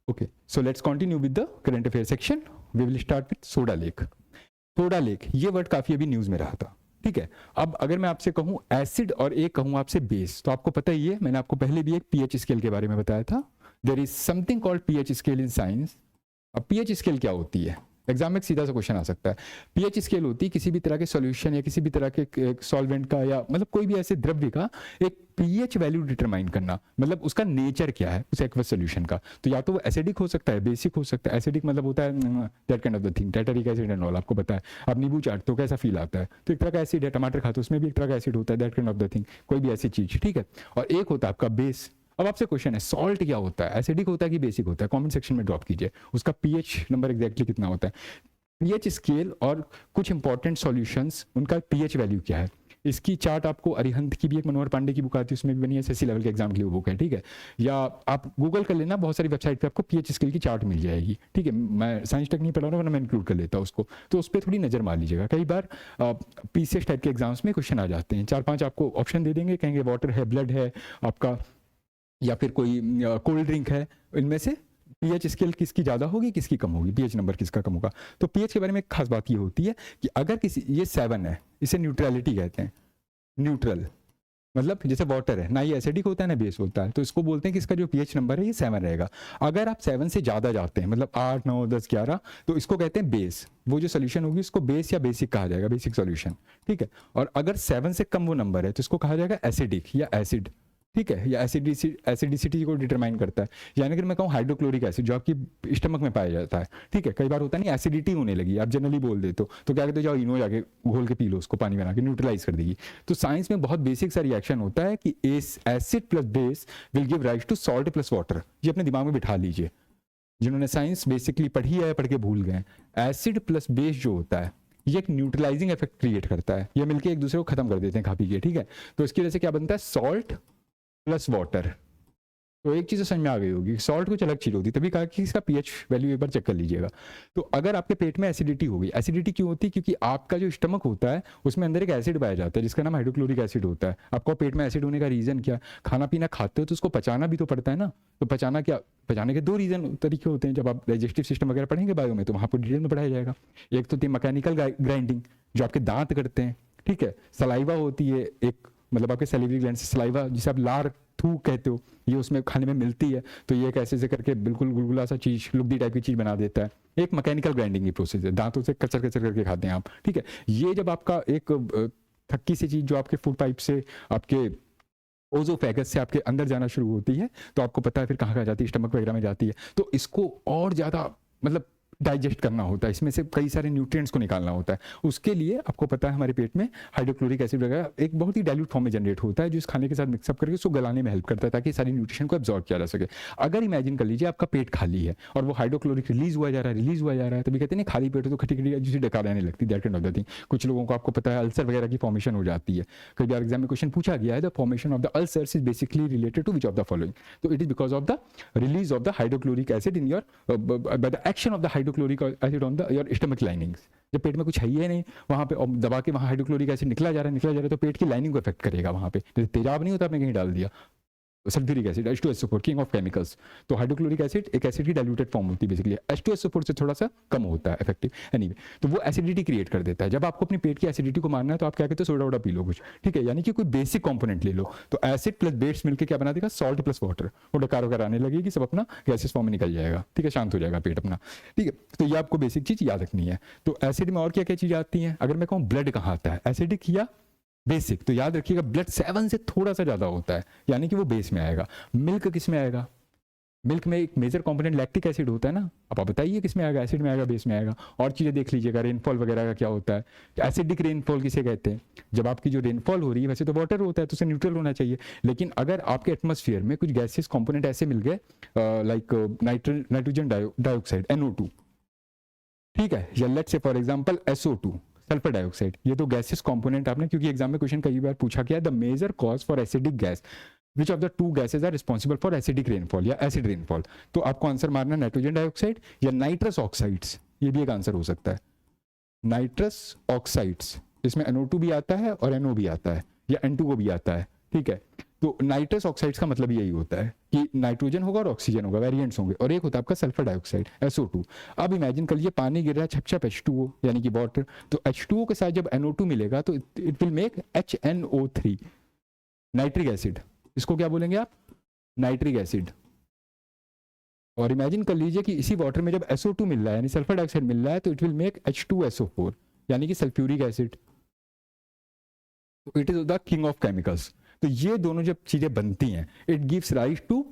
Okay, so let's continue with the current affairs section. We will start with soda lake. Soda lake ये word काफी अभी news में रहा था. ठीक है, अब अगर मैं आपसे कहूं एसिड और एक कहूं आपसे बेस, तो आपको पता ही है, मैंने आपको पहले भी एक पीएच स्केल के बारे में बताया था. There is something called pH scale in science. अब पीएच स्केल क्या होती है? एग्जाम में सीधा सा क्वेश्चन आ सकता है. पीएच स्केल होती है किसी भी तरह के सॉल्यूशन या किसी भी तरह के सॉल्वेंट का या मतलब कोई भी ऐसे द्रव्य का एक पीएच वैल्यू डिटरमाइन करना, मतलब उसका नेचर क्या है उस एक्वस सॉल्यूशन का. तो या तो वो एसिडिक हो सकता है, बेसिक हो सकता है. एसिडिक मतलब होता है that kind of the thing, tartaric acid and all. आपको पता है, आप नींबू चाटते हो कैसा फील आता है, तो एक तरह का एसिड है. टमाटर खाते हो उसमें भी एक तरह का एसिड होता है, that kind of the thing, कोई भी ऐसी चीज. ठीक है, और एक होता है आपका बेस. अब आपसे क्वेश्चन है सॉल्ट क्या होता है, एसिडिक होता है कि बेसिक होता है? कमेंट सेक्शन में ड्रॉप कीजिए. उसका पीएच नंबर एग्जैक्टली कितना होता है, पीएच स्केल और कुछ इंपॉर्टेंट सॉल्यूशंस उनका पीएच वैल्यू क्या है. इसकी चार्ट आपको अरिहंत की भी एक मनोहर पांडे की बुक आती है, उसमें भी बनी है, एसएससी लेवल के एग्जाम के लिए वो बुक है. ठीक है, या आप गूगल कर लेना, बहुत सारी वेबसाइट पे आपको पीएच स्केल की चार्ट मिल जाएगी. ठीक है, मैं साइंस टेक नहीं पढ़ा रहा हूँ, मैं इंक्लूड कर लेता हूँ उसको, तो उस पर थोड़ी नजर मार लीजिएगा. कई बार पीसीएस टाइप के एग्जाम्स में क्वेश्चन आ जाते हैं, 4-5 आपको ऑप्शन दे देंगे, कहेंगे वाटर है, ब्लड है आपका, या फिर कोई कोल्ड ड्रिंक है, इनमें से पीएच स्केल किसकी ज़्यादा होगी किसकी कम होगी, पीएच नंबर किसका कम होगा. तो पीएच के बारे में एक खास बात ये होती है कि अगर किसी, ये 7 है, इसे न्यूट्रलिटी कहते हैं. न्यूट्रल मतलब जैसे वाटर है, ना ये एसिडिक होता है ना बेस होता है, तो इसको बोलते हैं कि इसका जो पीएच नंबर है ये 7 रहेगा. अगर आप 7 से ज़्यादा जाते हैं, मतलब 8, 9, 10, 11, तो इसको कहते हैं बेस. वो जो सोल्यूशन होगी उसको बेस या बेसिक कहा जाएगा, बेसिक सोल्यूशन. ठीक है, और अगर 7 से कम वो नंबर है तो इसको कहा जाएगा एसिडिक या एसिड. ठीक है, या एसिडिसिटी को डिटरमाइन करता है. यानी कि मैं कहूँ हाइड्रोक्लोरिक एसिड जो आपकी स्टमक में पाया जाता है. ठीक है, कई बार होता है नहीं एसिडिटी होने लगी, आप जनरली बोल देते हो, तो क्या कहते हो, जाओ इनो जाके घोल के पी लो, उसको पानी बना के न्यूट्रलाइज कर देगी. तो साइंस में बहुत बेसिक सा रिएक्शन होता है कि acid plus base will give rise to salt plus water. ये अपने दिमाग में बिठा लीजिए, जिन्होंने साइंस बेसिकली पढ़ी है, पढ़ के भूल गए. एसिड प्लस बेस जो होता है ये एक न्यूट्रलाइजिंग इफेक्ट क्रिएट करता है, ये मिलकर एक दूसरे को खत्म कर देते हैं खा पी के. ठीक है, तो इसकी वजह से क्या बनता है, सॉल्ट प्लस वाटर. तो एक चीज़ समझ में आ गई होगी, सॉल्ट कुछ अलग चीज़ होती है, तभी कहा कि इसका पीएच वैल्यू एक बार चेक कर लीजिएगा. तो अगर आपके पेट में एसिडिटी होगी, एसिडिटी क्यों होती है, क्योंकि आपका जो स्टमक होता है उसमें अंदर एक एसिड पाया जाता है जिसका नाम हाइड्रोक्लोरिक एसिड होता है. आपको पेट में एसिड होने का रीज़न क्या, खाना पीना खाते हो तो उसको पचाना भी तो पड़ता है ना. तो पचाना क्या, पचाने के 2 रीजन तरीके होते हैं. जब आप डाइजेस्टिव सिस्टम वगैरह पढ़ेंगे बायो में तो वहाँ पर डिटेल में पढ़ाया जाएगा. एक तो मैकेनिकल ग्राइंडिंग जो आपके दांत करते हैं. ठीक है, सलाइवा होती है एक, मतलब आपके सैलिवरी ग्लैंड से सलाइवा जिसे आप लार थूक कहते हो, ये उसमें खाने में मिलती है, तो ये एक ऐसे से करके बिल्कुल गुलगुला सा चीज, लुगदी टाइप की चीज बना देता है. एक मैकेनिकल ग्राइंडिंग की प्रोसेस है, दांतों से कचर कचर करके खाते हैं आप. ठीक है, ये जब आपका एक थक्की सी चीज जो आपके फूड पाइप से आपके ओजोफेगस से आपके अंदर जाना शुरू होती है, तो आपको पता है फिर कहाँ जाती है, स्टमक वगैरह में जाती है. तो इसको और ज़्यादा मतलब डाइजेस्ट करना होता है, इसमें से कई सारे न्यूट्रिएंट्स को निकालना होता है. उसके लिए आपको पता है हमारे पेट में हाइड्रोक्लोरिक एसिड वगैरह एक बहुत ही डाइल्यूट फॉर्म में जनरेट होता है, जो इस खाने के साथ मिक्सअप करके उसको गलाने में हेल्प करता है ताकि सारी न्यूट्रिशन को एब्जॉर्ब किया जा सके. अगर इमेजिन कर लीजिए आपका पेट खाली है और वो हाइड्रोक्लोरिक रिलीज हुआ जा रहा है, तभी कहते हैं खाली पेट हो तो खटी खटी जिसे डकार रहने लगती है, that kind of the thing. कुछ लोगों को आपको पता है अल्सर वगैरह की फॉर्मेशन हो जाती है. कई बार एग्जाम में क्वेश्चन पूछा गया है, the formation of the ulcers is basically related to which of the following. तो it is because of the release of the hydrochloric acid in your by the action of the hydrochloric acid on the your stomach linings. जब पेट में कुछ है ही नहीं वहाँ पे दबा के वहाँ हाइड्रोक्लोरिक एसिड निकला जा रहा है, तो पेट की लाइनिंग को इफेक्ट करेगा. वहाँ पे जैसे तेजाब नहीं होता, आपने कहीं डाल दिया, sulphuric acid H2SO4 king of chemicals. तो हाइड्रोक्लोरिक एसिड एक एसिड की डाइल्यूटेड फॉर्म होती है बेसिकली, H2SO4 से थोड़ा सा कम होता है इफेक्टिव. एनीवे, तो वो एसिडिटी क्रिएट कर देता है. जब आपको अपने पेट की एसिडिटी को मारना है तो आप क्या कहते हो, सोडा वोडा पी लो कुछ. ठीक है, यानी कि कोई बेसिक कंपोनेंट ले लो, तो एसिड प्लस बेस मिलकर क्या बना देगा, सॉल्ट प्लस वाटर. वो डकार वगैरह आने लगेगी, सब अपना गैसेस फॉर्म में निकल जाएगा. ठीक है, शांत हो जाएगा पेट अपना. ठीक है, तो ये आपको बेसिक चीज याद रखनी है. तो एसिड में और क्या क्या चीज आती है, अगर मैं कहूँ ब्लड कहाँ आता है, एसिडिक या बेसिक, तो याद रखिएगा ब्लड 7 से थोड़ा सा ज्यादा होता है, यानी कि वो बेस में आएगा. मिल्क किस में आएगा, मिल्क में एक मेजर कंपोनेंट लैक्टिक एसिड होता है ना. अब आप बताइए किस में आएगा, एसिड में आएगा, बेस में आएगा. और चीजें देख लीजिएगा, रेनफॉल वगैरह का क्या होता है, एसिडिक रेनफॉल किसे कहते हैं. जब आपकी जो रेनफॉल हो रही है, वैसे तो वाटर होता है तो उसे न्यूट्रल होना चाहिए, लेकिन अगर आपके एटमॉस्फेयर में कुछ गैसेस कंपोनेंट ऐसे मिल गए लाइक नाइट्रोजन डाइऑक्साइड NO2, ठीक है, या let's say for example SO2 sulphur dioxide, ये तो गैसेस कंपोनेंट आपने, क्योंकि एग्जाम में क्वेश्चन कई बार पूछा गया, the major cause for acidic gas, which of the 2 gases are responsible for acidic rainfall या एसिड रेनफॉल. तो आपको आंसर मारना नाइट्रोजन डाइऑक्साइड या नाइट्रस ऑक्साइड्स, ये भी एक आंसर हो सकता है. नाइट्रस ऑक्साइड्स, इसमें NO2 भी आता है और NO भी आता है, या N2O भी आता है. ठीक है, तो नाइट्रस ऑक्साइड्स का मतलब यही होता है कि नाइट्रोजन होगा और ऑक्सीजन होगा, वेरिएंट्स होंगे, और एक होता है आपका सल्फर डाइऑक्साइड SO2। अब इमेजिन कर लीजिए पानी गिर रहा है छप छप H2O यानी कि वाटर, तो H2O के साथ जब NO2 मिलेगा तो it will make HNO3 nitric acid. इसको क्या बोलेंगे आप? Nitric acid. और इमेजिन कर लीजिए कि इसी वाटर में जब SO2 मिल रहा है यानी सल्फर डाइऑक्साइड मिल रहा है तो इट विल मेक H2SO4 यानी कि sulphuric acid. It is the king of chemicals. तो ये दोनों जब चीजें बनती हैं it gives rise to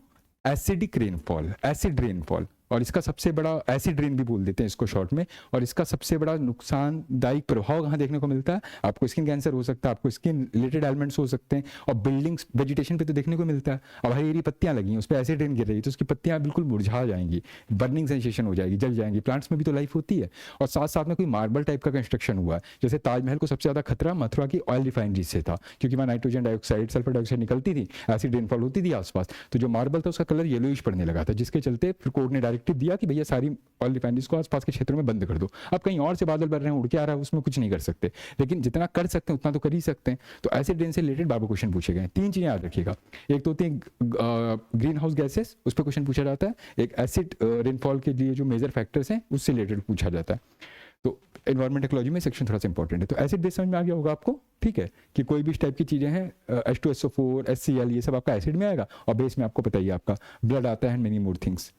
acidic rainfall, acid rainfall. और इसका सबसे बड़ा, एसिड रेन भी बोल देते हैं इसको शॉर्ट में, और इसका सबसे बड़ा नुकसानदायक प्रभाव कहाँ देखने को मिलता है? आपको स्किन कैंसर हो सकता है, आपको स्किन रिलेटेड एलिमेंट्स हो सकते हैं, और बिल्डिंग्स वेजिटेशन पे तो देखने को मिलता है। अब हरी पत्तियां लगी हैं, उस पर एसिड रेन गिर रही है तो उसकी पत्तियां बिल्कुल मुरझा जाएंगी, बर्निंग सेंसेशन हो जाएगी, जल जाएंगी। प्लांट्स में भी तो लाइफ होती है। और साथ साथ में कोई मार्बल टाइप का कंस्ट्रक्शन हुआ है, जैसे ताजमहल को सबसे ज्यादा खतरा मथुरा की ऑयल रिफाइनरी से था, क्योंकि वहाँ नाइट्रोजन डाइऑक्साइड, सल्फर डाइऑक्साइड निकलती थी, एसिड रेनफॉल होती थी आसपास, तो जो मार्बल था उसका कलर येलोइश पड़ने लगा था, जिसके चलते फिर कोर्ट ने डायरेक्टिव दिया कि भैया सारी ऑयल रिफाइनरीज को आसपास के क्षेत्रों में बंद कर दो। अब कहीं और से बादल बढ़ रहे हैं, उड़ के आ रहा है, उसमें कुछ नहीं कर सकते, लेकिन जितना कर सकते हैं उतना तो कर ही सकते हैं। तो एसिड रेन से रिलेटेड बाबू क्वेश्चन पूछे गए। 3 चीजें याद रखिएगा, एक तो होती है ग्रीन हाउस गैसेस, उस पर क्वेश्चन पूछा जाता है, एक एसिड रेनफॉल के लिए जो मेजर फैक्टर्स हैं उससे रिलेटेड पूछा जाता है। तो एनवायरमेंट इकोलॉजी में सेक्शन थोड़ा सा इंपॉर्टेंट है। तो एसिड बेस समझ में आ गया होगा आपको, ठीक है, कि कोई भी इस टाइप की चीजें हैं, H2SO4, HCl, ये सब आपका एसिड में आएगा, और बेस में आपको पता ही है आपका ब्लड आता है, many more things.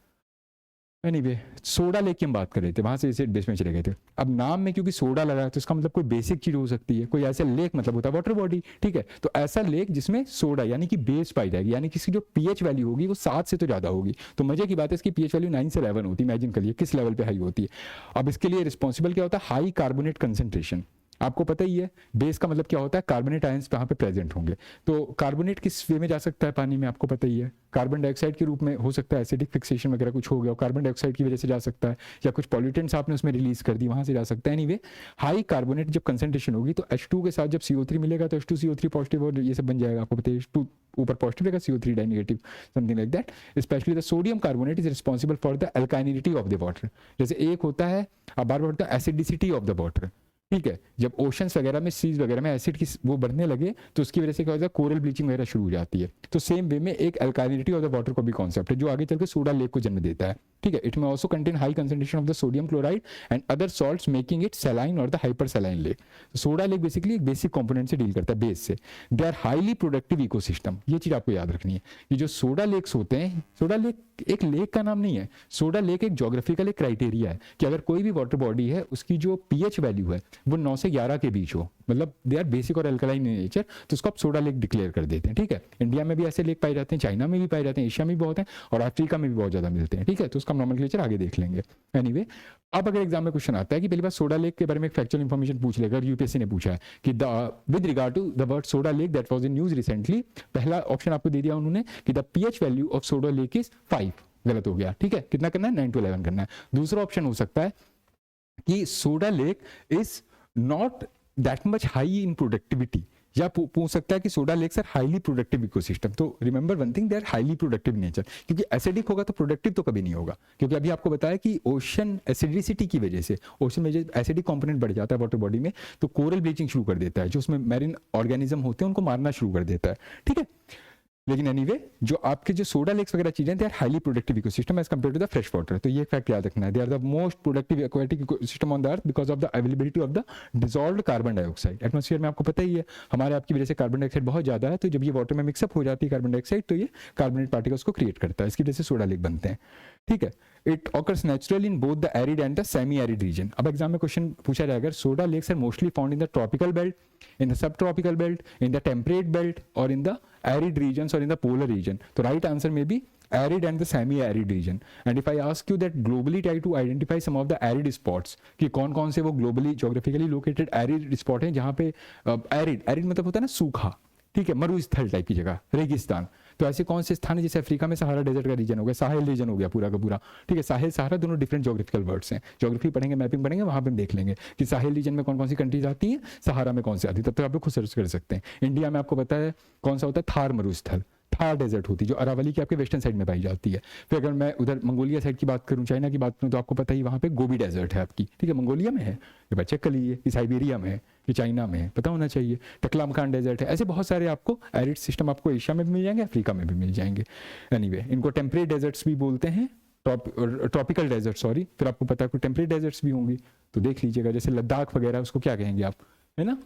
Anyway, soda lake की हम बात कर रहे थे, वहां से एसिड बेस में चले गए थे। अब नाम में क्योंकि सोडा लगा है तो इसका मतलब कोई बेसिक चीज हो सकती है, कोई ऐसा लेक मतलब होता है वाटर बॉडी, ठीक है। तो ऐसा लेक जिसमें सोडा यानी कि बेस पाई जाएगी, यानी कि इसकी जो pH वैल्यू होगी वो 7 से तो ज्यादा होगी। तो मजे की बात है, इसकी pH वैल्यू 9 से 11 होती है। इमेजिन करिए किस लेवल पे हाई होती है। अब इसके लिए रिस्पॉन्सिबल क्या होता है? High carbonate concentration. आपको पता ही है बेस का मतलब क्या होता है, कार्बोनेट आयंस वहां पे प्रेजेंट होंगे। तो कार्बोनेट किस वे में जा सकता है पानी में, आपको पता ही है, कार्बन डाइऑक्साइड के रूप में हो सकता है, एसिडिक फिक्सेशन वगैरह कुछ हो गया, कार्बन डाइऑक्साइड की वजह से जा सकता है, या कुछ पॉल्यूटेंट्स आपने उसमें रिलीज कर दी, वहां से जा सकता है। एनीवे, हाई कार्बोनेट जब कंसेंट्रेशन होगी तो H2 के साथ जब CO3 मिलेगा तो H2CO3 पॉजिटिव और ये सब बन जाएगा। आपको पता है H2 ऊपर पॉजिटिव रहेगा, CO3 di negative, something like that. Specially the sodium carbonate is responsible for the alkalinity of the water. जैसे एक होता है, अब बार बार होता है एसिडिसिटी ऑफ द वाटर, ठीक है। जब ओशंस वगैरह में, सीज वगैरह में एसिड की वो बढ़ने लगे तो उसकी वजह से क्या होता है, कोरल ब्लीचिंग वगैरह शुरू हो जाती है। तो सेम वे में एक अल्कालिनिटी ऑफ द वाटर को भी कॉन्सेप्ट है जो आगे चलकर सोडा लेक को जन्म देता है, ठीक है। It may also contain high concentration of the sodium chloride and other salts making it saline और the hypersaline lake. Soda lake basically एक बेसिक कंपोनेंट से डील करता है, बेस से। They are highly productive ecosystem, ये चीज आपको याद रखनी है कि जो सोडा लेक्स होते हैं, सोडा लेक एक लेक का नाम नहीं है, सोडा लेक एक ज्योग्राफिकल एक क्राइटेरिया है कि अगर कोई भी वाटर बॉडी है उसकी जो pH वैल्यू है वो 9 से 11 के बीच हो, मतलब दे आर बेसिक और अल्कलाइन इन नेचर, तो उसको आप सोडा लेक डिक्लेयर कर देते हैं, ठीक है। इंडिया में भी ऐसे लेक पाए जाते हैं, चाइना में भी पाए जाते हैं, एशिया में भी बहुत हैं, और अफ्रीका में भी बहुत ज्यादा मिलते हैं, ठीक है। तो उसका नॉमेनक्लेचर आगे देख लेंगे। एनीवे, अब अगर एग्जाम में क्वेश्चन आता है कि पहली बार सोडा लेक के बारे में एक फैक्चुअल इन्फॉर्मेशन पूछ लेगा, यूपीएससी ने पूछा है कि with regard to the word soda lake that was in news recently, पहला ऑप्शन आपको दे दिया उन्होंने कि the pH value of soda lake is 5, गलत हो गया, ठीक है। कितना करना है? 9 to 11 करना है। दूसरा ऑप्शन हो सकता है कि soda lake is not that much high in productivity, या पूछ सकता है कि soda lakes are highly productive ecosystem. तो remember one thing, they are highly productive nature, क्योंकि एसिडिक होगा तो प्रोडक्टिव तो कभी नहीं होगा, क्योंकि अभी आपको बताया कि ओशन एसिडिसिटी की वजह से, ओशन में जब एसिडिक कंपोनेंट बढ़ जाता है वाटर बॉडी में तो कोरल ब्लीचिंग शुरू कर देता है, जो उसमें मैरिन ऑर्गेनिज्म होते हैं उनको मारना शुरू कर देता है, ठीक है। लेकिन एनीवे, जो आपके जो सोडा लेक्स वगैरह चीजें, they are highly productive ecosystem as compare to the fresh water. तो ये फैक्ट याद रखना है, they are the most productive aquatic ecosystem on the earth because of the availability of the dissolved carbon dioxide. Atmosphere में आपको पता ही है हमारे आपकी वजह से कार्बन डाइऑक्साइड बहुत ज्यादा है, तो जब ये वाटर में मिक्सअप हो जाती है कार्बन डाइऑक्साइड तो ये कार्बोनेट पार्टिकल्स को क्रिएट करता है, इसकी वजह से सोडा लेक बनते हैं, ठीक है। It occurs naturally in both the arid and the semi arid region. अब एग्जाम में क्वेश्चन पूछा जाएगा, soda lakes are mostly found in the tropical belt, in the subtropical belt, in the temperate belt, or in the arid regions or in the polar region. So right answer may be arid and the semi-arid region. And if I ask you that globally try to identify some of the arid spots, कि कौन कौन से वो globally geographically located arid spot हैं जहाँ पे arid मतलब होता है ना सूखा, ठीक है, मरुस्थल टाइप की जगह, रेगिस्तान। तो ऐसे कौन से स्थान है, जैसे अफ्रीका में सहारा डेजर्ट का रीजन हो गया, साहेल रीजन हो गया पूरा का पूरा, ठीक है। साहेल सहारा दोनों डिफरेंट ज्योग्राफिकल वर्ड्स हैं, ज्योग्राफी पढ़ेंगे, मैपिंग पढ़ेंगे, वहां पे हम देख लेंगे कि साहेल रीजन में कौन कौन सी कंट्रीज आती हैं, सहारा में कौन सी आती है, तब तक आप लोग खुद सर्च कर सकते हैं। इंडिया में आपको पता है कौन सा होता है, थार मरुस्थल, थार डेजर्ट होती है जो अरावली की आपके वेस्टर्न साइड में पाई जाती है। फिर अगर मैं उधर मंगोलिया साइड की बात करूँ, चाइना की बात करूँ, तो आपको पता ही वहाँ पे गोबी डेजर्ट है आपकी, ठीक है, मंगोलिया में है, ये बात चेक कर लीजिए, ये साइबेरिया में है, ये चाइना में है, पता होना चाहिए। टकलामखान डेजर्ट है, ऐसे बहुत सारे आपको एरिड सिस्टम आपको एशिया में भी मिल जाएंगे, अफ्रीका में भी मिल जाएंगे। एनीवे इनको टेम्परेट डेजर्ट्स भी बोलते हैं, ट्रॉपिकल डेजर्ट, सॉरी। फिर आपको पता है कोई टेम्परेट डेजर्ट्स भी होंगी, तो देख लीजिएगा, जैसे लद्दाख वगैरह, उसको क्या कहेंगे आप, है ना।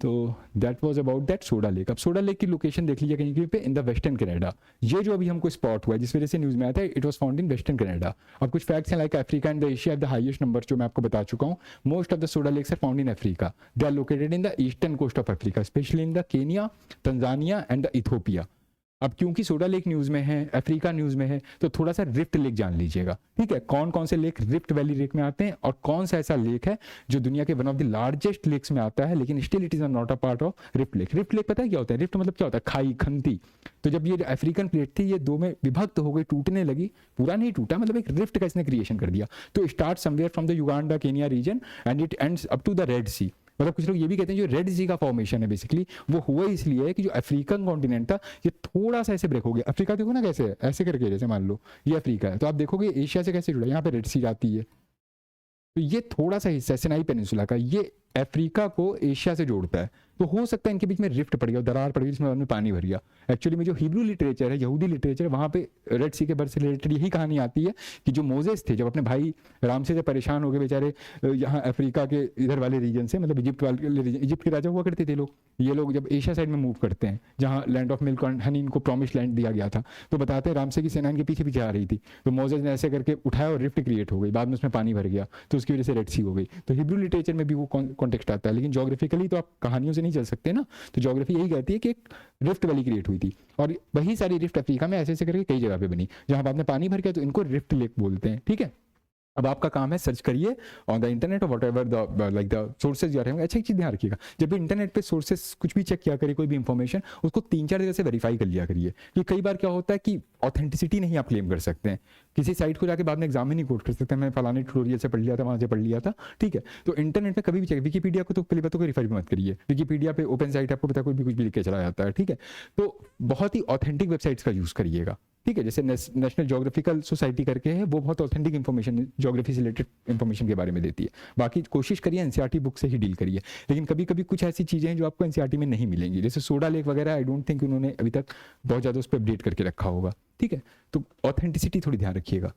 तो that was about that soda lake. अब सोडा लेक की लोकेशन देख लीजिए कहीं पे इन द वेस्टर्न कनाडा। ये जो अभी हमको स्पॉट हुआ है जिस वजह से न्यूज में आता है, it was found in western Canada. अब कुछ फैक्ट्स हैं like Africa and the Asia have the highest number, जो मैं आपको बता चुका हूँ। Most of the soda lakes are found in Africa, they are located in the eastern coast of Africa, specially in the Kenya, Tanzania and the Ethiopia. अब क्योंकि soda lake news में है, अफ्रीका न्यूज में है, तो थोड़ा सा rift lake जान लीजिएगा, ठीक है। कौन कौन से लेक रिफ्ट वैली लेक में आते हैं और कौन सा ऐसा लेक है जो दुनिया के one of the largest lakes में आता है, लेकिन still it is not a part of rift lake. Rift lake पता है क्या होता है? रिफ्ट मतलब क्या होता है? खाई, खंती। तो जब ये अफ्रीकन प्लेट थी, ये दो में विभक्त हो गई, टूटने लगी, पूरा नहीं टूटा, मतलब एक रिफ्ट का इसने क्रिएशन कर दिया। तो start somewhere from the Uganda Kenya region and it ends up to the Red Sea. मतलब कुछ लोग ये भी कहते हैं जो रेड सी का फॉर्मेशन है बेसिकली वो हुआ इसलिए है कि जो अफ्रीकन कॉन्टिनेंट था ये थोड़ा सा ऐसे ब्रेक हो गया। अफ्रीका देखो ना कैसे है, ऐसे करके, जैसे मान लो ये अफ्रीका है, तो आप देखोगे एशिया से कैसे जुड़ा, यहाँ पे रेड सी जाती है, तो ये थोड़ा सा हिस्सा सिनाई पेनिनसुला का, ये अफ्रीका को एशिया से जोड़ता है। तो हो सकता है इनके बीच में रिफ्ट पड़ गया, दरार पड़ गई, जिसमें बाद में पानी भर गया। एक्चुअली में जो हिब्रू लिटरेचर है, यहूदी लिटरेचर, वहाँ पे रेड सी के बर्थ से रिलेटेड यही कहानी आती है कि जो मोजेस थे, जब अपने भाई राम से परेशान हो गए बेचारे यहाँ अफ्रीका के इधर वाले रीजन से, मतलब इजिप्ट वाले रीजन, इजिप्ट के राजा हुआ करते थे लोग, ये लोग जब एशिया साइड में मूव करते हैं जहाँ land of milk and honey, इनको प्रॉमिस लैंड दिया गया था, तो बताते हैं राम से की सेना इनके पीछे पीछे आ रही थी, तो मोजेस ने ऐसे करके उठाया और रिफ्ट क्रिएट हो गई, बाद में उसमें पानी भर गया, तो उसकी वजह से रेड सी हो गई। तो हिब्रू लिटरेचर में भी वो कॉन्टेक्स्ट आता है, लेकिन ज्योग्राफिकली तो आप कहानियों से नहीं चल सकते ना, तो ज्योग्राफी यही कहती है कि एक रिफ्ट वैली क्रिएट हुई थी, और वही सारी रिफ्ट अफ्रीका में ऐसे ऐसे करके कई जगह पे बनी, जहां बाद में पानी भर गया, तो इनको रिफ्ट लेक बोलते हैं, ठीक है। अब आपका काम है सर्च करिए ऑन द इंटरनेट और what ever the like the sources जा रहे होंगे। अच्छा एक चीज ध्यान रखिएगा, जब भी इंटरनेट पे सोर्सेज कुछ भी चेक किया करिए, कोई भी इंफॉर्मेशन, उसको 3-4 जगह से वेरीफाई कर लिया करिए, क्योंकि कई बार क्या होता है कि ऑथेंटिसिटी नहीं आप क्लेम कर सकते हैं, किसी साइट को जाके बाद में एग्जाम में नहीं कोट कर सकते, मैं फलाने ट्यूटोरियल से पढ़ लिया था, वहाँ से पढ़ लिया था, ठीक है। तो इंटरनेट में कभी भी चेक, विकीपीडिया को तो पहली बात तो वेरीफाई भी मत करिए, विकीपीडिया पे ओपन साइट आपको पता है कोई भी कुछ भी लिख के चला जाता है, ठीक है। तो बहुत ही ऑथेंटिक वेबसाइट्स का यूज़ करिएगा, ठीक है। जैसे नेशनल ज्योग्राफिकल सोसाइटी करके है, वो बहुत ऑथेंटिक इन्फॉर्मेशन ज्योग्राफी से रिलेटेड इन्फॉर्मेशन के बारे में देती है। बाकी कोशिश करिए एनसीईआरटी बुक से ही डील करिए, लेकिन कभी कभी कुछ ऐसी चीज़ें हैं जो आपको एनसीईआरटी में नहीं मिलेंगी, जैसे सोडा लेक वगैरह, आई डोंट थिंक उन्होंने अभी तक बहुत ज़्यादा उस पर अपडेट करके रखा होगा, ठीक है। तो ऑथेंटिसिटी थोड़ी ध्यान रखिएगा।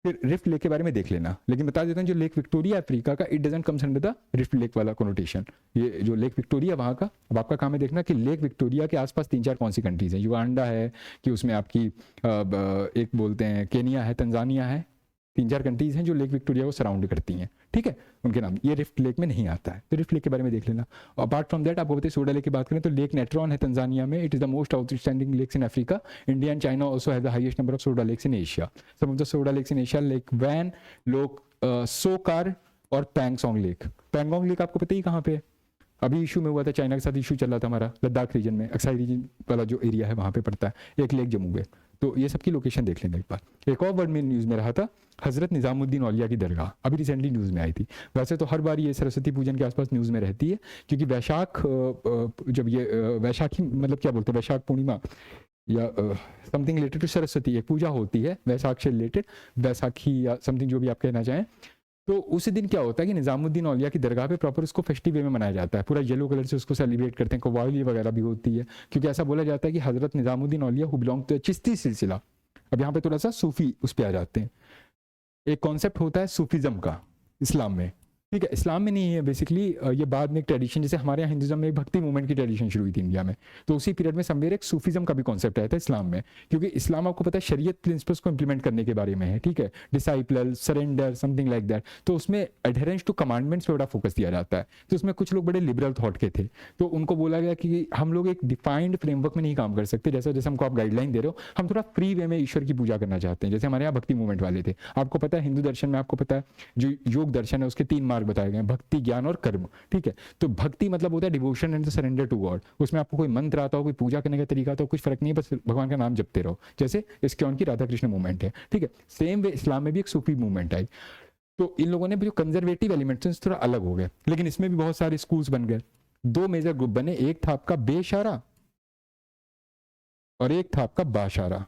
फिर रिफ्ट लेक के बारे में देख लेना, लेकिन बता देता हूँ जो लेक विक्टोरिया अफ्रीका का, it doesn't comes under the rift lake वाला कोनोटेशन। ये जो लेक विक्टोरिया वहाँ का, अब आपका काम है देखना कि लेक विक्टोरिया के आसपास 3-4 कौन सी कंट्रीज हैं। युगांडा है कि उसमें आपकी एक बोलते हैं केनिया है, तंजानिया है, 3-4 कंट्रीज हैं जो लेक विक्टोरिया को सराउंड करती हैं, ठीक है, उनके नाम। ये रिफ्ट लेक में नहीं आता है, तो रिफ्ट लेक के बारे में देख लेना। अपार्ट फ्रॉम दैट आपको बताइए सोडा लेक की बात करें तो लेक नेट्रॉन है तंजानिया में, it is the most outstanding lakes in Africa. India and China also have the highest number of soda lakes in Asia. Some of the soda lakes in Asia lake Van, लोक सोकार और पैंगसोंग lake. Pangong lake आपको पता ही कहाँ पे है, अभी issue में हुआ था, चाइना के साथ इशू चल रहा था हमारा, लद्दाख रीजन में, अक्साई रीजन वाला जो एरिया है वहाँ पे पड़ता है। एक लेक जम्मू में, तो ये सबकी लोकेशन देख लेंगे एक बार। एक और वर्ड में न्यूज़ में रहा था हज़रत निज़ामुद्दीन औलिया की दरगाह, अभी रिसेंटली न्यूज़ में आई थी। वैसे तो हर बार ये सरस्वती पूजन के आसपास न्यूज़ में रहती है, क्योंकि वैशाख, जब ये वैशाखी मतलब क्या बोलते हैं, वैशाख पूर्णिमा या समथिंग रिलेटेड टू सरस्वती एक पूजा होती है वैशाख से रिलेटेड, वैसाखी या समथिंग जो भी आप कहना चाहें, तो उस दिन क्या होता है कि निज़ामुद्दीन औलिया की दरगाह पे प्रॉपर उसको फेस्टिव वे में मनाया जाता है, पूरा येलो कलर से उसको सेलिब्रेट करते हैं, कव्वाली वगैरह भी होती है, क्योंकि ऐसा बोला जाता है कि हज़रत निज़ामुद्दीन औलिया हु बिलोंग टू चिश्ती सिलसिला। अब यहाँ पे थोड़ा सा सूफी उस पर आ जाते हैं। एक कॉन्सेप्ट होता है सूफीज़म का इस्लाम में, ठीक है, इस्लाम में नहीं है बेसिकली, ये बाद में एक ट्रेडिशन, जैसे हमारे यहाँ हिंदुज़म में भक्ति मूवमेंट की ट्रेडिशन शुरू हुई थी इंडिया में, तो उसी पीरियड में समवेयर एक सूफीज़म का भी कॉन्सेप्ट आया था इस्लाम में, क्योंकि इस्लाम आपको पता है शरीयत प्रिंसिपल्स को इंप्लीमेंट करने के बारे में है, ठीक है, disciple surrender something like that, तो उसमें एडहेरेंस टू कमांडमेंट्स पे बड़ा फोकस दिया जाता है। तो उसमें कुछ लोग बड़े लिबरल थॉट के थे, तो उनको बोला गया कि हम लोग एक डिफाइंड फ्रेमवर्क में नहीं काम कर सकते, जैसा जैसे हमको आप गाइडलाइन दे रहे हो, हम थोड़ा फ्री वे में ईश्वर की पूजा करना चाहते हैं, जैसे हमारे यहाँ भक्ति मूवमेंट वाले थे। आपको पता है हिंदू दर्शन में, आपको पता है जो योग दर्शन है उसके 3 मार्ग बताए गए हैं, भक्ति, ज्ञान और कर्म, ठीक है। तो भक्ति मतलब होता है devotion and surrender to God, उसमें आपको कोई मंत्र आता हो, कोई पूजा करने का तरीका आता हो, कुछ फर्क नहीं है, बस भगवान का नाम जपते रहो, जैसे इस्कॉन की राधा कृष्ण मूवमेंट है, ठीक है। सेम वे इस्लाम में भी एक सूफी मूवमेंट आई, तो इन लोगों ने जो कंजर्वेटिव एलिमेंट्स थोड़ा अलग हो गए, लेकिन इसमें भी बहुत सारे स्कूल्स बन गए। 2 मेजर ग्रुप बने, एक था आपका बेशारा और एक था आपका बाशारा।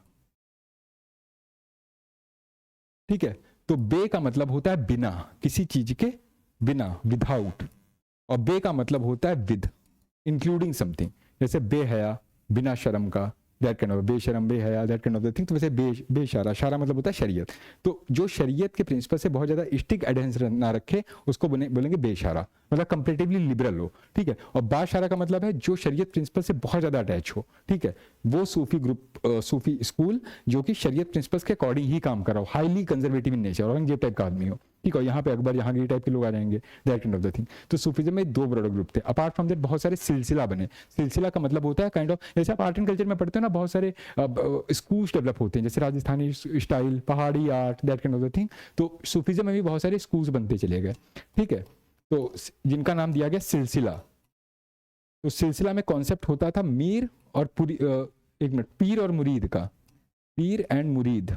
ठीक है, तो बे का मतलब होता है बिना, किसी चीज के बिना, विदाउट, और बे का मतलब होता है विद, इंक्लूडिंग समथिंग, जैसे बेहया, बिना शर्म का, दैट काइंड ऑफ, बेशरम बेहया, that kind of the thing. तो वैसे बेशारा, शारा मतलब होता है शरीयत। तो जो शरीयत के प्रिंसिपल से बहुत ज्यादा स्ट्रिक्ट एडेंस ना रखे उसको बोलेंगे बेशारा, मतलब कंपेरेटिवली लिबरल हो। ठीक है, और बाशारा का मतलब है जो शरीयत प्रिंसिपल से बहुत ज्यादा अटैच हो। ठीक है, वो सूफी ग्रुप, सूफी स्कूल जो कि शरीयत प्रिंसिपल्स के अकॉर्डिंग ही काम कर रहा हो, highly conservative in nature, Aurangzeb type का आदमी हो। ठीक है, यहाँ पे अकबर जहांगीर टाइप के लोग आ जाएंगे, that kind of the thing. तो सूफीज्म में दो ब्रॉड ग्रुप थे। अपार्ट फ्रॉम दैट बहुत सारे सिलसिला बने। सिलसिला का मतलब होता है काइंड ऑफ, जैसे आप आर्ट एंड कल्चर में पढ़ते हो ना, बहुत सारे स्कूल्स डेवलप होते हैं, जैसे राजस्थानी स्टाइल, पहाड़ी art, that kind of the thing. तो सूफीज्म में भी बहुत सारे स्कूल्स बनते चले गए। ठीक है, तो जिनका नाम दिया गया सिलसिला। तो सिलसिला में कॉन्सेप्ट होता था मीर और एक मिनट, पीर और मुरीद का, पीर एंड मुरीद।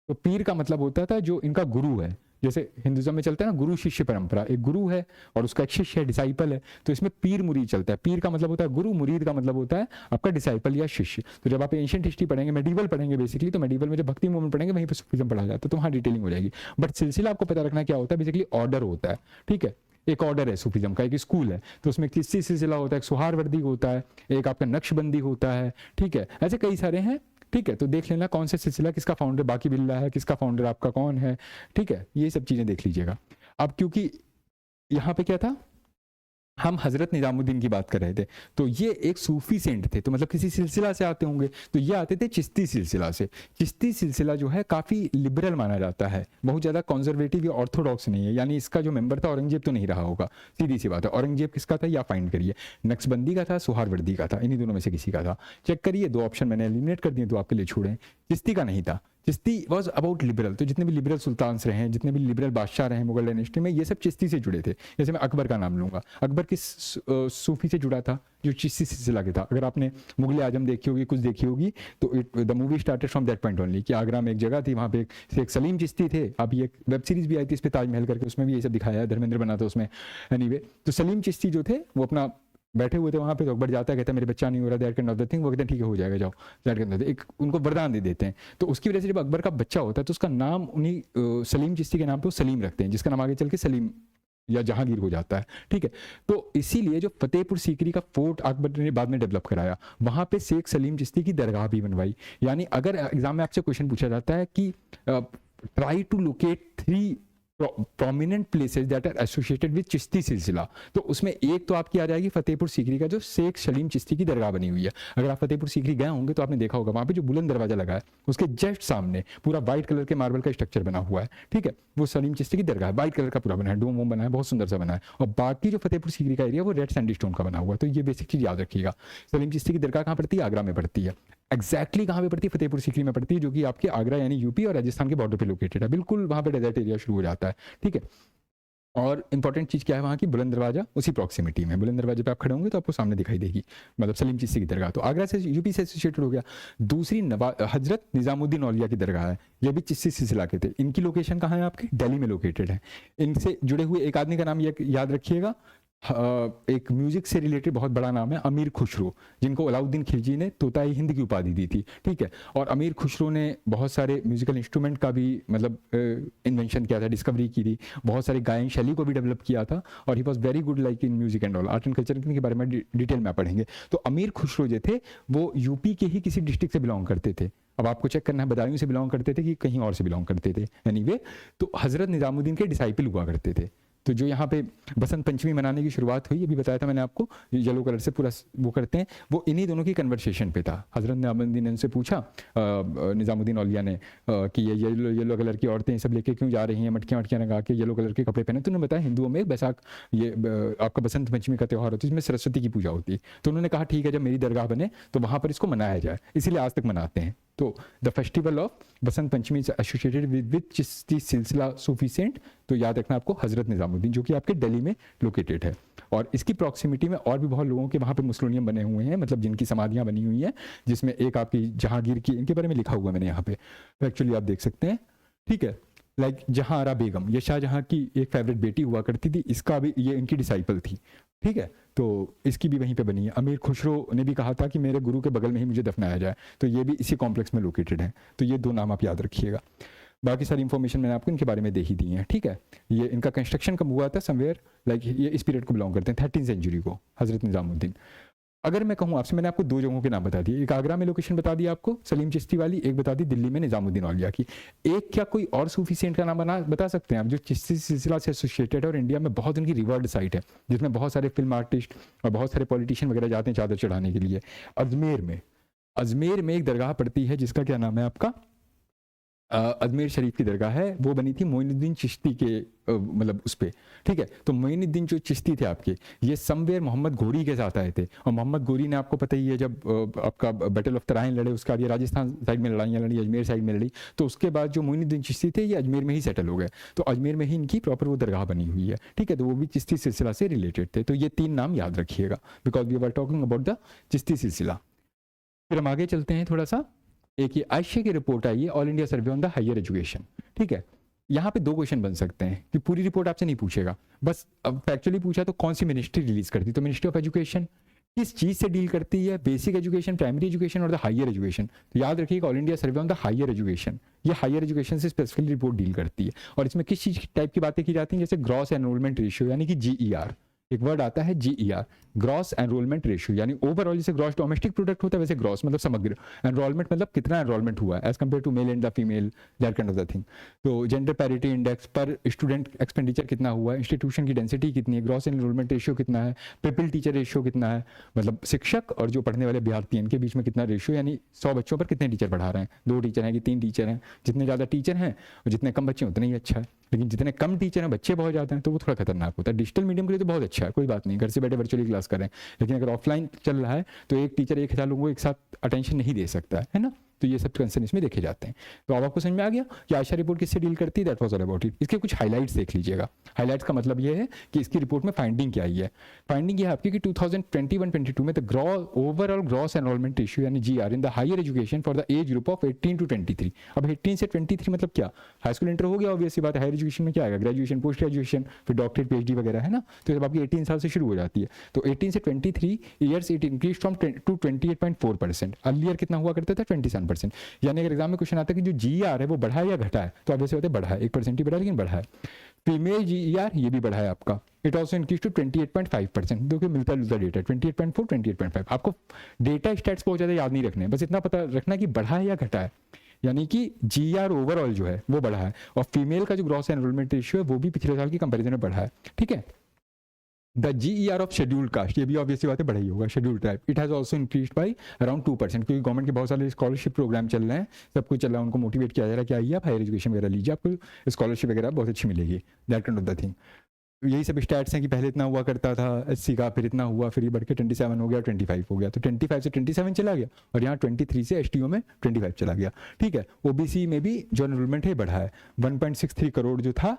तो पीर का मतलब होता था जो इनका गुरु है, जैसे हिंदुज्म में चलता है ना गुरु शिष्य परंपरा, एक गुरु है और उसका एक शिष्य है, डिसाइपल है। तो इसमें पीर मुरीद चलता है। पीर का मतलब होता है गुरु, मुरीद का मतलब होता है आपका डिसाइपल या शिष्य। तो जब आप एंशिएंट हिस्ट्री पढ़ेंगे, मेडिवल पढ़ेंगे बेसिकली, तो मेडिवल में जब भक्ति मूवमेंट पढ़ेंगे वहीं पर सूफीज्म पढ़ा जाता है, तो वहाँ डिटेलिंग हो जाएगी। बट सिलसिला आपको पता रखना क्या होता है, बेसिकली ऑर्डर होता है। ठीक है, एक ऑर्डर है सूफीज्म का, एक स्कूल है, तो उसमें किसी सिलसिला होता है, एक सुहारवर्दी होता है, एक आपका नक्शबंदी होता है। ठीक है, ऐसे कई सारे हैं। ठीक है, तो देख लेना कौन सा सिलसिला किसका फाउंडर बाकी बिल्ला है, किसका फाउंडर आपका कौन है। ठीक है, ये सब चीजें देख लीजिएगा। अब क्योंकि यहाँ पे क्या था, हम हजरत निजामुद्दीन की बात कर रहे थे, तो ये एक सूफी सेंट थे, तो मतलब किसी सिलसिला से आते होंगे। तो ये आते थे चिश्ती सिलसिला से। चिश्ती सिलसिला जो है काफी लिबरल माना जाता है, बहुत ज्यादा कंजर्वेटिव या ऑर्थोडॉक्स नहीं है। यानी इसका जो मेंबर था औरंगजेब तो नहीं रहा होगा, सीधी सी बात है। औरंगजेब किसका था या फाइंड करिए, नक्शबंदी का था, सुहारवर्दी का था, इन्हीं दोनों में से किसी का था। चेक करिए, दो ऑप्शन मैंने एलिमिनेट कर दिए, तो आपके लिए छोड़े। चिश्ती का नहीं था। Chishti was about liberal. तो जितने भी लिबरल सुल्तान रहे हैं, जितने भी लिबरल बादशाह रहे हैं मुगल डायनेस्टी में, ये सब चिश्ती से जुड़े थे। जैसे मैं अकबर का नाम लूंगा, अकबर किस सूफी से जुड़ा था, जो चिश्ती सिलसिला के था। अगर आपने मुगल आजम देखी होगी, कुछ देखी होगी, तो the movie started from that point only, कि आगरा में एक जगह थी, वहाँ पे एक सलीम चिश्ती थे। अभी एक वेब सीरीज भी आई थी इस पे, ताजमहल करके, उसमें भी ये सब दिखाया है, धर्मेंद्र बना था उसमें। एनीवे, तो सलीम चिश्ती जो थे वो अपना बैठे हुए थे वहाँ पे, तो अकबर जाता है, कहता है मेरे बच्चा नहीं हो रहा, that kind of the thing. वो कहते हैं ठीक है हो जाएगा, जाओ, दैट काइंड ऑफ द, एक उनको वरदान दे देते हैं। तो उसकी वजह से जब अकबर का बच्चा होता है तो उसका नाम उन्हीं सलीम चिश्ती के नाम पे सलीम रखते हैं, जिसका नाम आगे चल के सलीम या जहांगीर हो जाता है। ठीक है, तो इसीलिए जो फतेहपुर सीकरी का फोर्ट अकबर ने बाद में डेवलप कराया, वहां पे शेख सलीम चिश्ती की दरगाह भी बनवाई। यानी अगर एग्जाम में आपसे क्वेश्चन पूछा जाता है कि try to locate 3 prominent places that are associated with Chishti silsila, तो उसमें एक तो आपकी आ जाएगी फतेहपुर सीकरी का जो शेख सलीम चिश्ती की दरगाह बनी हुई है। अगर आप फतेहपुर सीकरी गए होंगे तो आपने देखा होगा वहां पे जो बुलंद दरवाजा लगा है, उसके जस्ट सामने पूरा व्हाइट कलर के मार्बल का स्ट्रक्चर बना हुआ है। ठीक है, वो सलीम चिश्ती की दरगाह है, व्हाइट कलर का पूरा बना है, डोम वोम बना है, बहुत सुंदर सा बना है। और बाकी जो फतेहपुर सीकरी का एरिया वो रेड सैंडस्टोन का बना हुआ है। तो ये बेसिक चीज याद रखिएगा। सलीम चिश्ती की दरगाह कहाँ पड़ती है, आगरा में पड़ती है। एक्जैक्टली कहाँ पे पड़ती है, फतेहपुर सीकरी में पड़ती है, जो कि आपके आगरा यानी यूपी और राजस्थान के बॉर्डर पे लोकेटेड है, बिल्कुल वहाँ पे डेजर्ट एरिया शुरू हो जाता है। ठीक है, और इंपॉर्टेंट चीज क्या है वहाँ की, बुलंद दरवाजा उसी प्रॉक्सिमिटी में, बुलंद दरवाजे पे आप खड़े होंगे तो आपको सामने दिखाई देगी, मतलब सलीम चिश्ती की दरगाह। तो आगरा से यूपी से एसोसिएटेड हो गया। दूसरी हजरत निजामुद्दीन औलिया की दरगाह है, ये भी चिश्ती सिलसिला के थे। इनकी लोकेशन कहाँ है, आपके दिल्ली में लोकेटेड है। इनसे जुड़े हुए एक आदमी का नाम याद रखिएगा, एक म्यूजिक से रिलेटेड बहुत बड़ा नाम है, अमीर खुसरो, जिनको अलाउद्दीन खिलजी ने तोताई हिंद की उपाधि दी थी। ठीक है, और अमीर खुसरो ने बहुत सारे म्यूजिकल इंस्ट्रूमेंट का भी मतलब इन्वेंशन किया था, डिस्कवरी की थी, बहुत सारी गायन शैली को भी डेवलप किया था, और he was very good like in music and all, art and culture के बारे में डिटेल में पढ़ेंगे। तो अमीर खुसरो जो थे वो यूपी के ही किसी डिस्ट्रिक्ट से बिलोंग करते थे। अब आपको चेक करना है बदायूं से बिलोंग करते थे कि कहीं और से बिलोंग करते थे। एनीवे, तो हजरत निजामुद्दीन के डिसाइपल हुआ करते थे। तो जो यहाँ पे बसंत पंचमी मनाने की शुरुआत हुई, अभी बताया था मैंने आपको, येलो कलर से पूरा वो करते हैं, वो इन्हीं दोनों की कन्वर्सेशन पे था। हजरत निजामुद्दीन ने उनसे पूछा, निजामुद्दीन औलिया ने, कि ये येलो कलर की औरतें सब लेके क्यों जा रही हैं, मटकियाँ वटकियाँ लगा के येलो कलर के कपड़े पहने। तो उन्होंने बताया हिंदुओं में बैसाख ये आपका बसंत पंचमी का त्यौहार होता है, इसमें सरस्वती की पूजा होती है। तो उन्होंने कहा ठीक है, जब मेरी दरगाह बने तो वहाँ पर इसको मनाया जाए, इसीलिए आज तक मनाते हैं। तो the festival of Basant Panchami is associated with Chishti सिलसिला सूफी सेंट। तो याद रखना आपको हजरत निजामुद्दीन, जो कि आपके दिल्ली में लोकेटेड है। और इसकी प्रॉक्सिमिटी में और भी बहुत लोगों के वहाँ पे मुस्लिम बने हुए हैं, मतलब जिनकी समाधियाँ बनी हुई हैं, जिसमें एक आपकी जहांगीर की, इनके बारे में लिखा हुआ मैंने यहाँ पे, तो एक्चुअली आप देख सकते हैं। ठीक है, लाइक जहांआरा बेगम, ये शाहजहां की एक फेवरेट बेटी हुआ करती थी, इसका भी ये इनकी डिसाइपल थी। ठीक है, तो इसकी भी वहीं पे बनी है। अमीर खुसरो ने भी कहा था कि मेरे गुरु के बगल में ही मुझे दफनाया जाए, तो ये भी इसी कॉम्प्लेक्स में लोकेटेड है। तो ये 2 नाम आप याद रखिएगा। बाकी सारी इन्फॉर्मेशन मैंने आपको इनके बारे में दे ही दी है, ठीक है। ये इनका कंस्ट्रक्शन कब हुआ था, समवेयर लाइक ये इस पीरियड को बिलोंग करते हैं, 13th सेंचुरी को, हजरत निजामुद्दीन। अगर मैं कहूँ आपसे, मैंने आपको 2 जगहों के नाम बता दिए, एक आगरा में लोकेशन बता दिया आपको सलीम चिश्ती वाली, एक बता दी दिल्ली में निजामुद्दीन औलिया की। एक क्या कोई और सूफी सेंट का नाम बता सकते हैं आप जो चिश्ती सिलसिला से एसोसिएटेड है और इंडिया में बहुत उनकी रिवर्ड साइट है, जिसमें बहुत सारे फिल्म आर्टिस्ट और बहुत सारे पॉलिटिशियन वगैरह जाते हैं चादर चढ़ाने के लिए। अजमेर में एक दरगाह पड़ती है जिसका क्या नाम है आपका, अजमेर शरीफ की दरगाह है, वो बनी थी मोइनुद्दीन चिश्ती के मतलब उस पर, ठीक है। तो मोइनुद्दीन जो चिश्ती थे आपके, ये समवेयर मोहम्मद घोरी के साथ आए थे, और मोहम्मद घोरी ने आपको पता ही है जब आपका बैटल ऑफ तराइन लड़े, उसके बाद ये राजस्थान साइड में लड़ाइयाँ लड़ी, अजमेर साइड में लड़ी, तो उसके बाद जो मोइनुद्दीन चिश्ती थे ये अजमेर में ही सेटल हो गए, तो अजमेर में ही इनकी प्रॉपर वो दरगाह बनी हुई है, ठीक है। तो वो भी चिश्ती सिलसिला से रिलेटेड थे। तो ये 3 नाम याद रखिएगा, because we were talking about the Chishti silsila. फिर हम आगे चलते हैं थोड़ा सा। एक ये आयशे की रिपोर्ट आई है, all India survey on the higher education, ठीक है। यहाँ पे 2 क्वेश्चन बन सकते हैं कि पूरी रिपोर्ट आपसे नहीं पूछेगा, बस अब फैक्चुअली पूछा तो कौन सी मिनिस्ट्री रिलीज करती, तो मिनिस्ट्री ऑफ एजुकेशन किस चीज़ से डील करती है, बेसिक एजुकेशन, प्राइमरी एजुकेशन और द हायर एजुकेशन। तो याद रखिएगा all India survey on the higher education, ये हायर एजुकेशन से स्पेसिफिकली रिपोर्ट डील करती है। और इसमें किस चीज़ टाइप की बातें की जाती हैं, जैसे ग्रॉस एनरोलमेंट रेशियो यानी कि GER, एक वर्ड आता है GER, ग्रॉस एनरोलमेंट रेशियो, यानी ओवरऑल जैसे ग्रॉस डोमेस्टिक प्रोडक्ट होता है वैसे ग्रॉस मतलब समग्र, एनरोलमेंट मतलब कितना एनरोलमेंट हुआ है as compare to male and the female, that kind of the thing. तो जेंडर पैरिटी इंडेक्स पर स्टूडेंट एक्सपेंडिचर कितना हुआ है, इंस्टीट्यूशन की डेंसिटी कितनी है, ग्रॉस एनरोलमेंट रेशियो कितना है, पिपल टीचर रेशियो कितना है, मतलब शिक्षक और जो पढ़ने वाले विद्यार्थी हैं इनके बीच में कितना रेशियो, यानी 100 बच्चों पर कितने टीचर पढ़ा रहे हैं, 2 टीचर हैं कि 3 टीचर हैं। जितने ज़्यादा टीचर हैं और जितने कम बच्चे हैं उतने ही अच्छा है, लेकिन जितने कम टीचर हैं बच्चे बहुत ज़्यादा हैं तो वो थोड़ा खतरनाक होता है। डिजिटल मीडियम के लिए तो बहुत अच्छा है, कोई बात नहीं, घर से बैठे वर्चुअली क्लास करें, लेकिन अगर ऑफलाइन चल रहा है तो एक टीचर 1000 लोगों को एक साथ अटेंशन नहीं दे सकता है ना। तो ये सब कंसर्न इसमें देखे जाते हैं। तो अब आपको समझ में आ गया कि आयशा रिपोर्ट किससे डील करती है, that was all about it. इसके कुछ हाइलाइट्स देख लीजिएगा। हाइलाइट्स का मतलब ये है कि इसकी रिपोर्ट में फाइंडिंग क्या आई है। फाइंडिंग ये है आपकी कि 2021-22 में the overall gross enrolment ratio यानी GR in the higher education for the age group of 18 to 23। अब 18 से 23 मतलब क्या, हाई स्कूल इंटर हो गया, ऑब्वियस सी बात है। हायर एजुकेशन में क्या आएगा, ग्रेजुएशन, पोस्ट ग्रेजुएशन, फिर डॉक्टरेट, PhD वगैरह, है ना। तो जब आपकी 18 साल से शुरू हो जाती है तो 18 से 23 years it increase from to 28.4%। Earlier कितना हुआ करता था, 27%। यानी अगर एग्जाम में क्वेश्चन आता है कि जो GR है वो बढ़ा है या घटा है, तो ऑब्वियसली होता है बढ़ा है, 1% ही बढ़ा लेकिन बढ़ा है। फीमेल GER ये भी बढ़ा है आपका, इट ऑल्सो इंक्रीज टू 28.5%। देखिए मिलता जुलता डेटा 28.4, 28.5। आपको डेटा स्टैट्स बहुत ज़्यादा याद नहीं रखने, बस इतना पता रखना कि बढ़ा है या घटा है, यानी कि GR ओवरऑल जो है वो बढ़ा है, और फीमेल का जो ग्रॉस एनरोलमेंट रेशियो है वो भी पिछले साल की कंपेरिजन में बढ़ा है, ठीक है। The GER of scheduled caste, ये भी ऑब्वियसली बात है बढ़ा ही होगा, scheduled tribe, it has also increased by around 2%, क्योंकि गवर्नमेंट के बहुत सारे स्कॉलरशिप प्रोग्राम चल रहे हैं, सब कुछ चल रहा है, उनको मोटिवेट किया जा रहा है कि आइए आप हायर एजुकेशन वगैरह लीजिए, आपको स्कॉलरशिप वगैरह बहुत अच्छी मिलेगी, that kind of the thing. यही सब स्टैट्स हैं कि पहले इतना हुआ करता था SC का, फिर इतना हुआ, फिर ये बढ़ के 27 हो गया, 25 हो गया, तो 25 से 27 चला गया, और यहाँ 23 से STO में 25 चला गया, ठीक है। OBC में भी जो एनरोलमेंट है बढ़ा है, 1.63 करोड़ जो था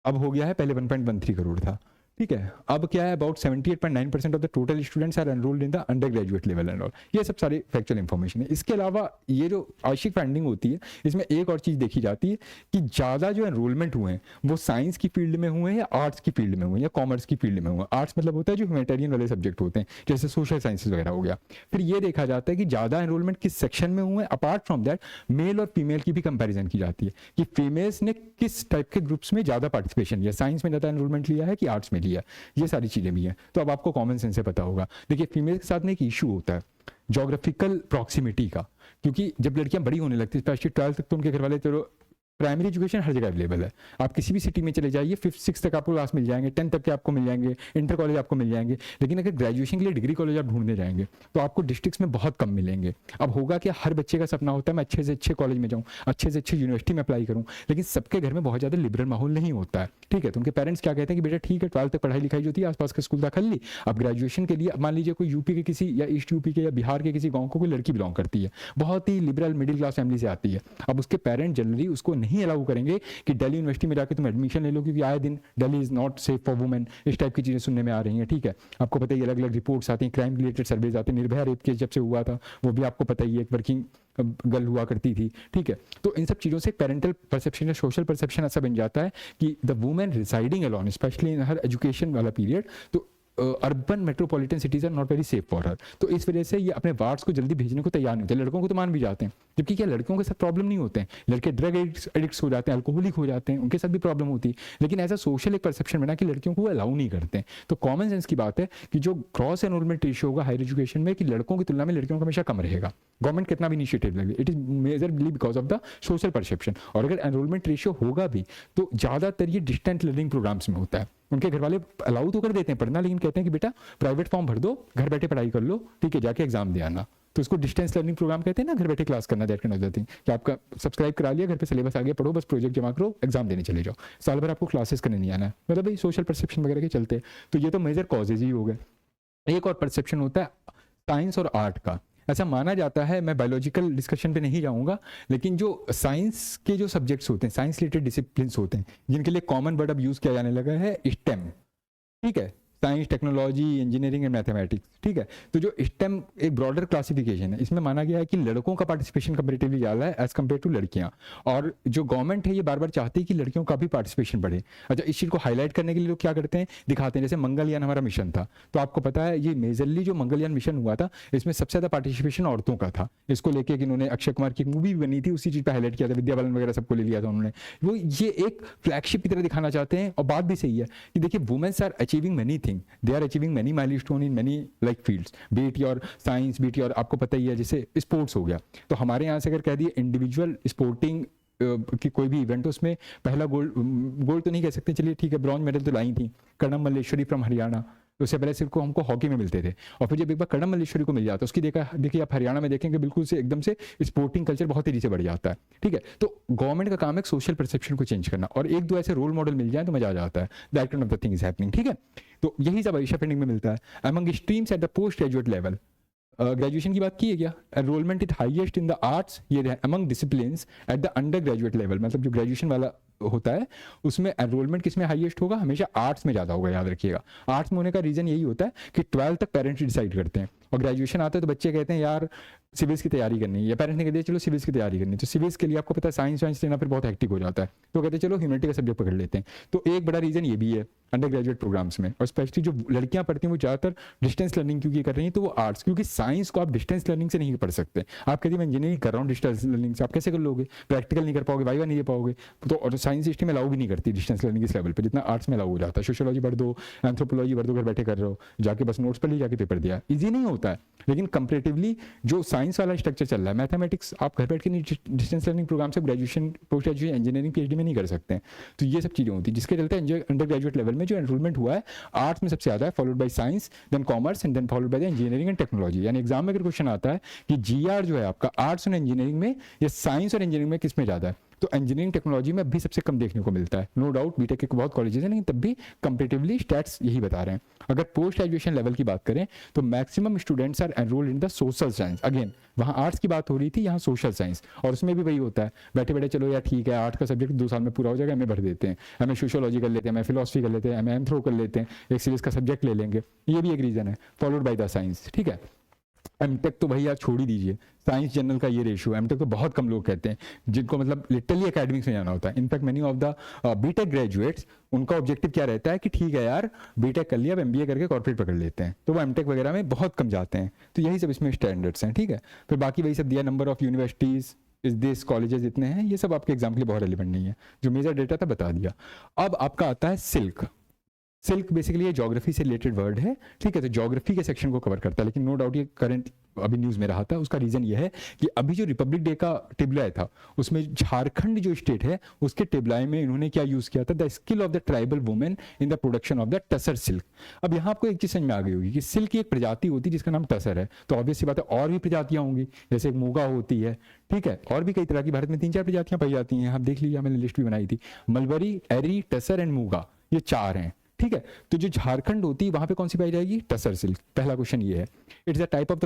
अब हो गया है, पहले 1.13 करोड़ था, ठीक है। अब क्या है, about 78.9% of the total students are enrolled in the under graduate level and all. ये सब सारे फैक्चुअल इन्फॉर्मेशन है। इसके अलावा ये जो आशिक फाइंडिंग होती है इसमें एक और चीज़ देखी जाती है कि ज़्यादा जो एनरोलमेंट हुए हैं वो साइंस की फील्ड में हुए हैं या आर्ट्स की फील्ड में हुए हैं या कॉमर्स की फील्ड में हुए। आर्ट्स मतलब होता है जो ह्यूमैनिटेरियन वाले सब्जेक्ट होते हैं, जैसे सोशल साइंसेज वगैरह हो गया। फिर ये देखा जाता है कि ज़्यादा एनरोलमेंट किस सेक्शन में हुए हैं। अपार्ट फ्रॉम दैट मेल और फीमेल की भी कंपेरिजन की जाती है कि फीमेल्स ने किस टाइप के ग्रुप्स में ज़्यादा पार्टिसिपेशन लिया, साइंस में ज़्यादा एनरोलमेंट लिया है कि आर्ट्स में लिया, ये सारी चीज़ें भी हैं। तो अब आपको कॉमन सेंस से पता होगा। देखिए फीमेल के साथ में एक इशू होता है जोग्राफिकल प्रॉक्सिमिटी का, क्योंकि जब लड़कियां बड़ी होने लगती है स्पेशली 12th तक तो उनके घर वाले तो प्राइमरी एजुकेशन हर जगह अवेलेबल है। आप किसी भी सिटी में चले जाइए 5th 6th तक आपको क्लास मिल जाएंगे, 10th तक के आपको मिल जाएंगे, इंटर कॉलेज आपको मिल जाएंगे। लेकिन अगर ग्रेजुएशन के लिए डिग्री कॉलेज आप ढूंढने जाएंगे तो आपको डिस्ट्रिक्ट्स में बहुत कम मिलेंगे। अब होगा कि हर बच्चे का सपना होता है मैं अच्छे से अच्छे कॉलेज में जाऊँ, अच्छे से अच्छे यूनिवर्सिटी में अप्लाई करूँ, लेकिन सबके घर में बहुत ज़्यादा लिबरल माहौल नहीं होता है, ठीक है। तो उनके पेरेंट्स क्या कहते हैं कि बेटा ठीक है 12th तक पढ़ाई लिखाई जो थी आसपास के स्कूल दाखिल ली, अब ग्रेजुएशन के लिए मान लीजिए कोई यूपी के किसी या ईस्ट यूपी के या बिहार के किसी गाँव को कोई लड़की बिलोंग करती है, बहुत ही लिबरल मिडिल क्लास फैमिली से आती है। अब उसके पेरेंट्स जनरली उसको नहीं अलाउ करेंगे कि दिल्ली यूनिवर्सिटी में जाके तुम एडमिशन ले लो, क्योंकि आए दिन Delhi is not safe for women, इस टाइप की चीज़ें सुनने में आ रही हैं, ठीक है। आपको पता ही अलग अलग रिपोर्ट्स आती हैं, क्राइम रिलेटेड सर्वेज आते हैं, निर्भया रेप केस जब से हुआ था वो भी आपको पता ही है, एक वर्किंग गर्ल हुआ करती थी, ठीक है। तो इन सब चीज़ों से पेरेंटल परसेप्शन या सोशल परसेप्शन ऐसा बन जाता है कि the women residing alone specially in her education वाला पीरियड, तो urban metropolitan cities are not very safe for her. तो इस वजह से ये अपने वार्ड्स को जल्दी भेजने को तैयार नहीं होते। लड़कों को तो मान भी जाते हैं, जबकि क्या लड़कियों के साथ प्रॉब्लम नहीं होते हैं, लड़के ड्रग एडिक्ट्स हो जाते हैं, अल्कोहलिक हो जाते हैं, उनके साथ भी प्रॉब्लम होती है, लेकिन ऐसा सोशल एक परसेप्शन बना कि लड़कियों को अलाउ नहीं करते हैं। तो कॉमन सेंस की बात है कि जो क्रॉस एनरोलमेंट रेशियो होगा हायर एजुकेशन में, कि लड़कों की तुलना में लड़कियों का हमेशा कम रहेगा, गवर्नमेंट कितना भी इनिशिएटिव लगे, it is majorly because of the social perception. और अगर एनरोलमेंट रेशियो होगा भी तो ज़्यादातर ये डिस्टेंट लर्निंग प्रोग्राम्स में होता है। उनके घर वाले अलाउ तो कर देते हैं पढ़ना, लेकिन कहते हैं कि बेटा प्राइवेट फॉर्म भर दो, घर बैठे पढ़ाई कर लो, ठीक है, जाके एग्जाम दे आना। तो इसको डिस्टेंस लर्निंग प्रोग्राम कहते हैं ना, घर बैठे क्लास करना, that kind of the thing, कि आपका सब्सक्राइब करा लिया, घर पे सिलेबस आ गया, पढ़ो, बस प्रोजेक्ट जमा करो, एग्जाम देने चले जाओ, साल भर आपको क्लासेस करने नहीं आना है। मतलब भाई सोशल परसेप्शन वगैरह के चलते। तो ये तो मेजर कॉजेज ही हो गए। एक और परसेप्शन होता है साइंस और आर्ट का। ऐसा माना जाता है, मैं बायोलॉजिकल डिस्कशन पे नहीं जाऊंगा, लेकिन जो साइंस के जो सब्जेक्ट्स होते हैं, साइंस रिलेटेड डिसिप्लिन होते हैं, जिनके लिए कॉमन वर्ड अब यूज किया जाने लगा है स्टेम, ठीक है, science, technology, engineering and mathematics, ठीक है। तो जो स्टेम एक ब्रॉडर क्लासिफिकेशन है, इसमें माना गया है कि लड़कों का पार्टिसिपेशन कंपेरेटिवली ज़्यादा है एज कम्पेयर टू लड़कियां। और जो गवर्नमेंट है ये बार बार चाहती है कि लड़कियों का भी पार्टिसिपेशन बढ़े। अच्छा, इस चीज़ को हाईलाइट करने के लिए लोग क्या करते हैं, दिखाते हैं, जैसे मंगलयान हमारा मिशन था, तो आपको पता है ये मेजरली जो मंगलयान मिशन हुआ था, इसमें सबसे ज़्यादा पार्टिसिपेशन औरतों का था। इसको लेके कि इन्होंने अक्षय कुमार की एक मूवी भी बनी थी, उसी चीज़ पर हाईलाइट किया था, विद्या बालन वगैरह सबको ले लिया था उन्होंने। वो ये एक फ्लैगशिप की तरह दिखाना चाहते हैं। और बात भी सही है कि देखिए, womens are achieving many thing, they are achieving many milestone in many like fields, be it your science, be it your, आपको पता ही है, जैसे स्पोर्ट्स हो गया, तो हमारे यहाँ से अगर कह दिए इंडिविजुअल स्पोर्टिंग कि कोई भी इवेंट हो, उसमें पहला गोल्ड तो नहीं कह सकते, चलिए ठीक है, ब्रॉन्ज मेडल तो लाई थी कर्णम मल्लेश्वरी फ्रॉम हरियाणा। उससे पहले सिर्फ को हमको हॉकी में मिलते थे, और फिर जब एक बार कर्णम मल्लेश्वरी को मिल जाता है, उसकी देखिए आप हरियाणा में देखेंगे बिल्कुल से एकदम से स्पोर्टिंग कल्चर बहुत तेजी से बढ़ जाता है, ठीक है। तो गवर्नमेंट का काम है सोशल परसेप्शन को चेंज करना, और एक दो ऐसे रोल मॉडल मिल जाए तो मजा आ जाता है। That kind of the thing is happening, ठीक है। तो यही सब आयशा फंडिंग में मिलता है। Among streams at the post graduate level, graduation की बात की है क्या, enrolment is highest in the arts, ये among disciplines at the under graduate level, मतलब जो ग्रेजुएशन वाला होता है उसमें एनरोलमेंट किसमें हाईएस्ट होगा, हमेशा आर्ट्स में ज़्यादा होगा, याद रखिएगा। आर्ट्स में होने का रीज़न यही होता है कि 12th तक पेरेंट्स डिसाइड करते हैं, और ग्रेजुएशन आता है तो बच्चे कहते हैं यार सिविल्स की तैयारी करनी है, या पेरेंट्स ने कह दिया चलो सिविल्स की तैयारी करनी है, तो सिविल्स के लिए आपको पता है साइंस वाइंस लेना फिर बहुत हेक्टिक हो जाता है, तो कहते हैं चलो ह्यूमैनिटी का सब्जेक्ट पकड़ लेते हैं। तो एक बड़ा रीज़न ये भी है अंडर ग्रेजुएट प्रोग्राम्स में। और स्पेशली जो लड़कियां पढ़ती हैं वो ज़्यादातर डिस्टेंस लर्निंग क्योंकि कर रही हैं, तो वो आर्ट्स, क्योंकि साइंस को आप डिस्टेंस लर्निंग से नहीं पढ़ सकते। आप कहते हैं मैं इंजीनियरिंग कर रहा हूँ डिस्टेंस लर्निंग से, आप कैसे कर लोगे, प्रैक्टिकल नहीं कर पाओगे, वाइवा नहीं दे पाओगे। तो और साइंस सिस्टम अलाउ भी नहीं करती डिस्टेंस लर्निंग इस लेवल पर, जितना आर्ट्स में अलाउ हो जाता है। सोशियोलॉजी पढ़ दो, एंथ्रोपोलॉजी पढ़ दो, घर बैठे कर रहे हो, जाके बस नोट्स पर ले जाके पेपर दिया, ईजी नहीं होता है। लेकिन कंपेरेटिवली जो साइंस वाला स्ट्रक्चर चल रहा है, मैथमेटिक्स आप घर बैठ के नहीं डिस्टेंस लर्निंग प्रोग्राम से graduation, post graduation, engineering, PhD में नहीं कर सकते हैं। तो ये सब चीज़ें होती है, जिसके चलते अंडर ग्रेजुएट लेवल में जो एनरोलमेंट हुआ है आर्ट्स में सबसे ज़्यादा है, followed by science, then commerce and then followed by the engineering and technology. यानी एग्जाम में अगर क्वेश्चन आता है कि जीआर जो है आपका आर्ट्स और इंजीनियरिंग में, या साइंस और इंजीनियरिंग में किस में ज़्यादा है, तो इंजीनियरिंग टेक्नोलॉजी में अभी सबसे कम देखने को मिलता है। नो डाउट बीटेक के बहुत कॉलेजेस हैं, लेकिन तब भी कंपेरेटिवली स्टैट्स यही बता रहे हैं। अगर पोस्ट ग्रेजुएशन लेवल की बात करें तो maximum students are enrolled in the social science. Again वहाँ आर्ट्स की बात हो रही थी, यहाँ सोशल साइंस, और उसमें भी वही होता है, बैठे बैठे चलो यार ठीक है आर्ट्स का सब्जेक्ट 2 साल में पूरा हो जाएगा, हमें भर देते हैं, हमें सोशियोलॉजी कर लेते हैं, हमें फिलोसफी कर लेते हैं, हमें एंथ्रो कर लेते हैं, एक सीरीज का सब्जेक्ट ले लेंगे, ये भी एक रीज़न है, फॉलोड बाय द साइंस, ठीक है। एमटेक तो भैया छोड़ ही दीजिए, साइंस जनरल का ये रेशियो, एमटेक तो बहुत कम लोग कहते हैं जिनको मतलब लिटरली एकेडमिक्स में जाना होता है। In fact many of the BTech graduates, उनका ऑब्जेक्टिव क्या रहता है कि ठीक है यार बीटेक कर लिया, अब एमबीए करके कॉर्पोरेट पकड़ लेते हैं, तो वो एमटेक वगैरह में बहुत कम जाते हैं। तो यही सब इसमें स्टैंडर्ड्स हैं, ठीक है। फिर बाकी वही सब दिया, नंबर ऑफ यूनिवर्सिटीज़ इस देश कॉलेजेस इतने हैं, ये सब आपके एग्जाम के लिए बहुत रेलिवेंट नहीं है, जो मेजर डेटा था बता दिया। अब आपका आता है सिल्क। सिल्क बेसिकली ये ज्योग्राफी से रिलेटेड वर्ड है, ठीक है, तो ज्योग्राफी के सेक्शन को कवर करता है, लेकिन नो डाउट ये करंट अभी न्यूज़ में रहा था। उसका रीज़न ये है कि अभी जो रिपब्लिक डे का टिबलाय था उसमें झारखंड जो स्टेट है उसके टिबलाय में इन्होंने क्या यूज़ किया था, the skill of the tribal women in the production of the tussar silk. अब यहाँ आपको एक चीज़ समझ में आ गई होगी कि सिल्क की एक प्रजाति होती है जिसका नाम टसर है, तो ऑब्वियसली बात है और भी प्रजातियाँ होंगी, जैसे एक मूगा होती है, ठीक है, और भी कई तरह की भारत में 3-4 प्रजातियाँ पाई जाती हैं, आप देख लीजिए, मैंने लिस्ट भी बनाई थी, मलबरी, एरी, टसर एंड मूगा, ये 4 हैं, ठीक है। तो जो झारखंड होती है वहां पे कौन सी पाई जाएगी, टसर सिल्क। पहला क्वेश्चन ये है, it's a type of the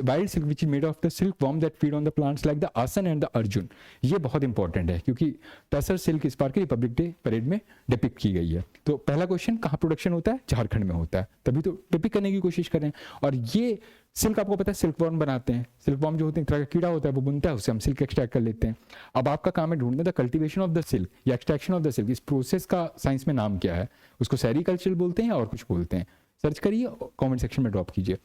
wild silk which is made of the silk worm that feed on the plants like the आसन एंड द अर्जुन। ये बहुत इंपॉर्टेंट है क्योंकि टसर सिल्क इस बार के रिपब्लिक डे परेड में डिपिक्ट की गई है। तो पहला क्वेश्चन, कहाँ प्रोडक्शन होता है, झारखंड में होता है, तभी तो डिपिक्ट करने की कोशिश करें। और ये सिल्क आपको पता है सिल्क वॉर्म बनाते हैं, सिल्क वॉर्म जो होते हैं एक तरह का कीड़ा होता है, वो बुनता है, उससे हम सिल्क एक्सट्रैक्ट कर लेते हैं। अब आपका काम है ढूंढना the cultivation of the silk या एक्सट्रैक्शन ऑफ द सिल्क, इस प्रोसेस का साइंस में नाम क्या है, उसको सेरिकल्चर बोलते हैं या और कुछ बोलते हैं। सर्च करिए, कमेंट सेक्शन में ड्रॉप कीजिए।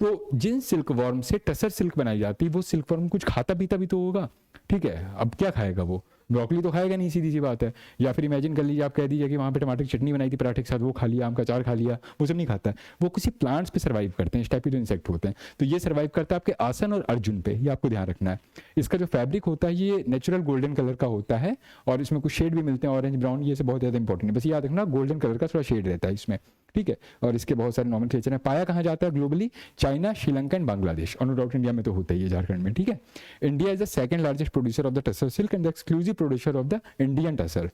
तो जिन सिल्क वर्म से टसर सिल्क बनाई जाती है, वो सिल्क वर्म कुछ खाता पीता भी तो होगा, ठीक है। अब क्या खाएगा वो, ब्रोकली तो खाएगा नहीं, सीधी सी बात है। या फिर इमेजिन कर लीजिए, आप कह दीजिए कि वहाँ पे टमाटर की चटनी बनाई थी पराठे के साथ, वो खा लिया, आम का अचार खा लिया, वो सब नहीं खाता है। वो किसी प्लांट्स पे सर्वाइव करते हैं, इस टाइप के जो इंसेक्ट होते हैं। तो ये सर्वाइव करता है आपके आसन और अर्जुन पे, ये आपको ध्यान रखना है। इसका जो फैब्रिक होता है ये नेचुरल गोल्डन कलर का होता है, और इसमें कुछ शेड भी मिलते हैं, ऑरेंज ब्राउन, ये से बहुत ज़्यादा इंपॉर्टेंट है। बस याद रखना गोल्डन कलर का थोड़ा शेड रहता है इसमें, ठीक है। और इसके बहुत सारे नॉमेनक्लेचर हैं। पाया कहाँ जाता है globally, China, Sri Lanka and Bangladesh, और नो डाउट इंडिया में तो होता ही है, झारखंड में, ठीक है। India is the second largest producer of the tussar silk and the exclusive producer of the Indian tussar,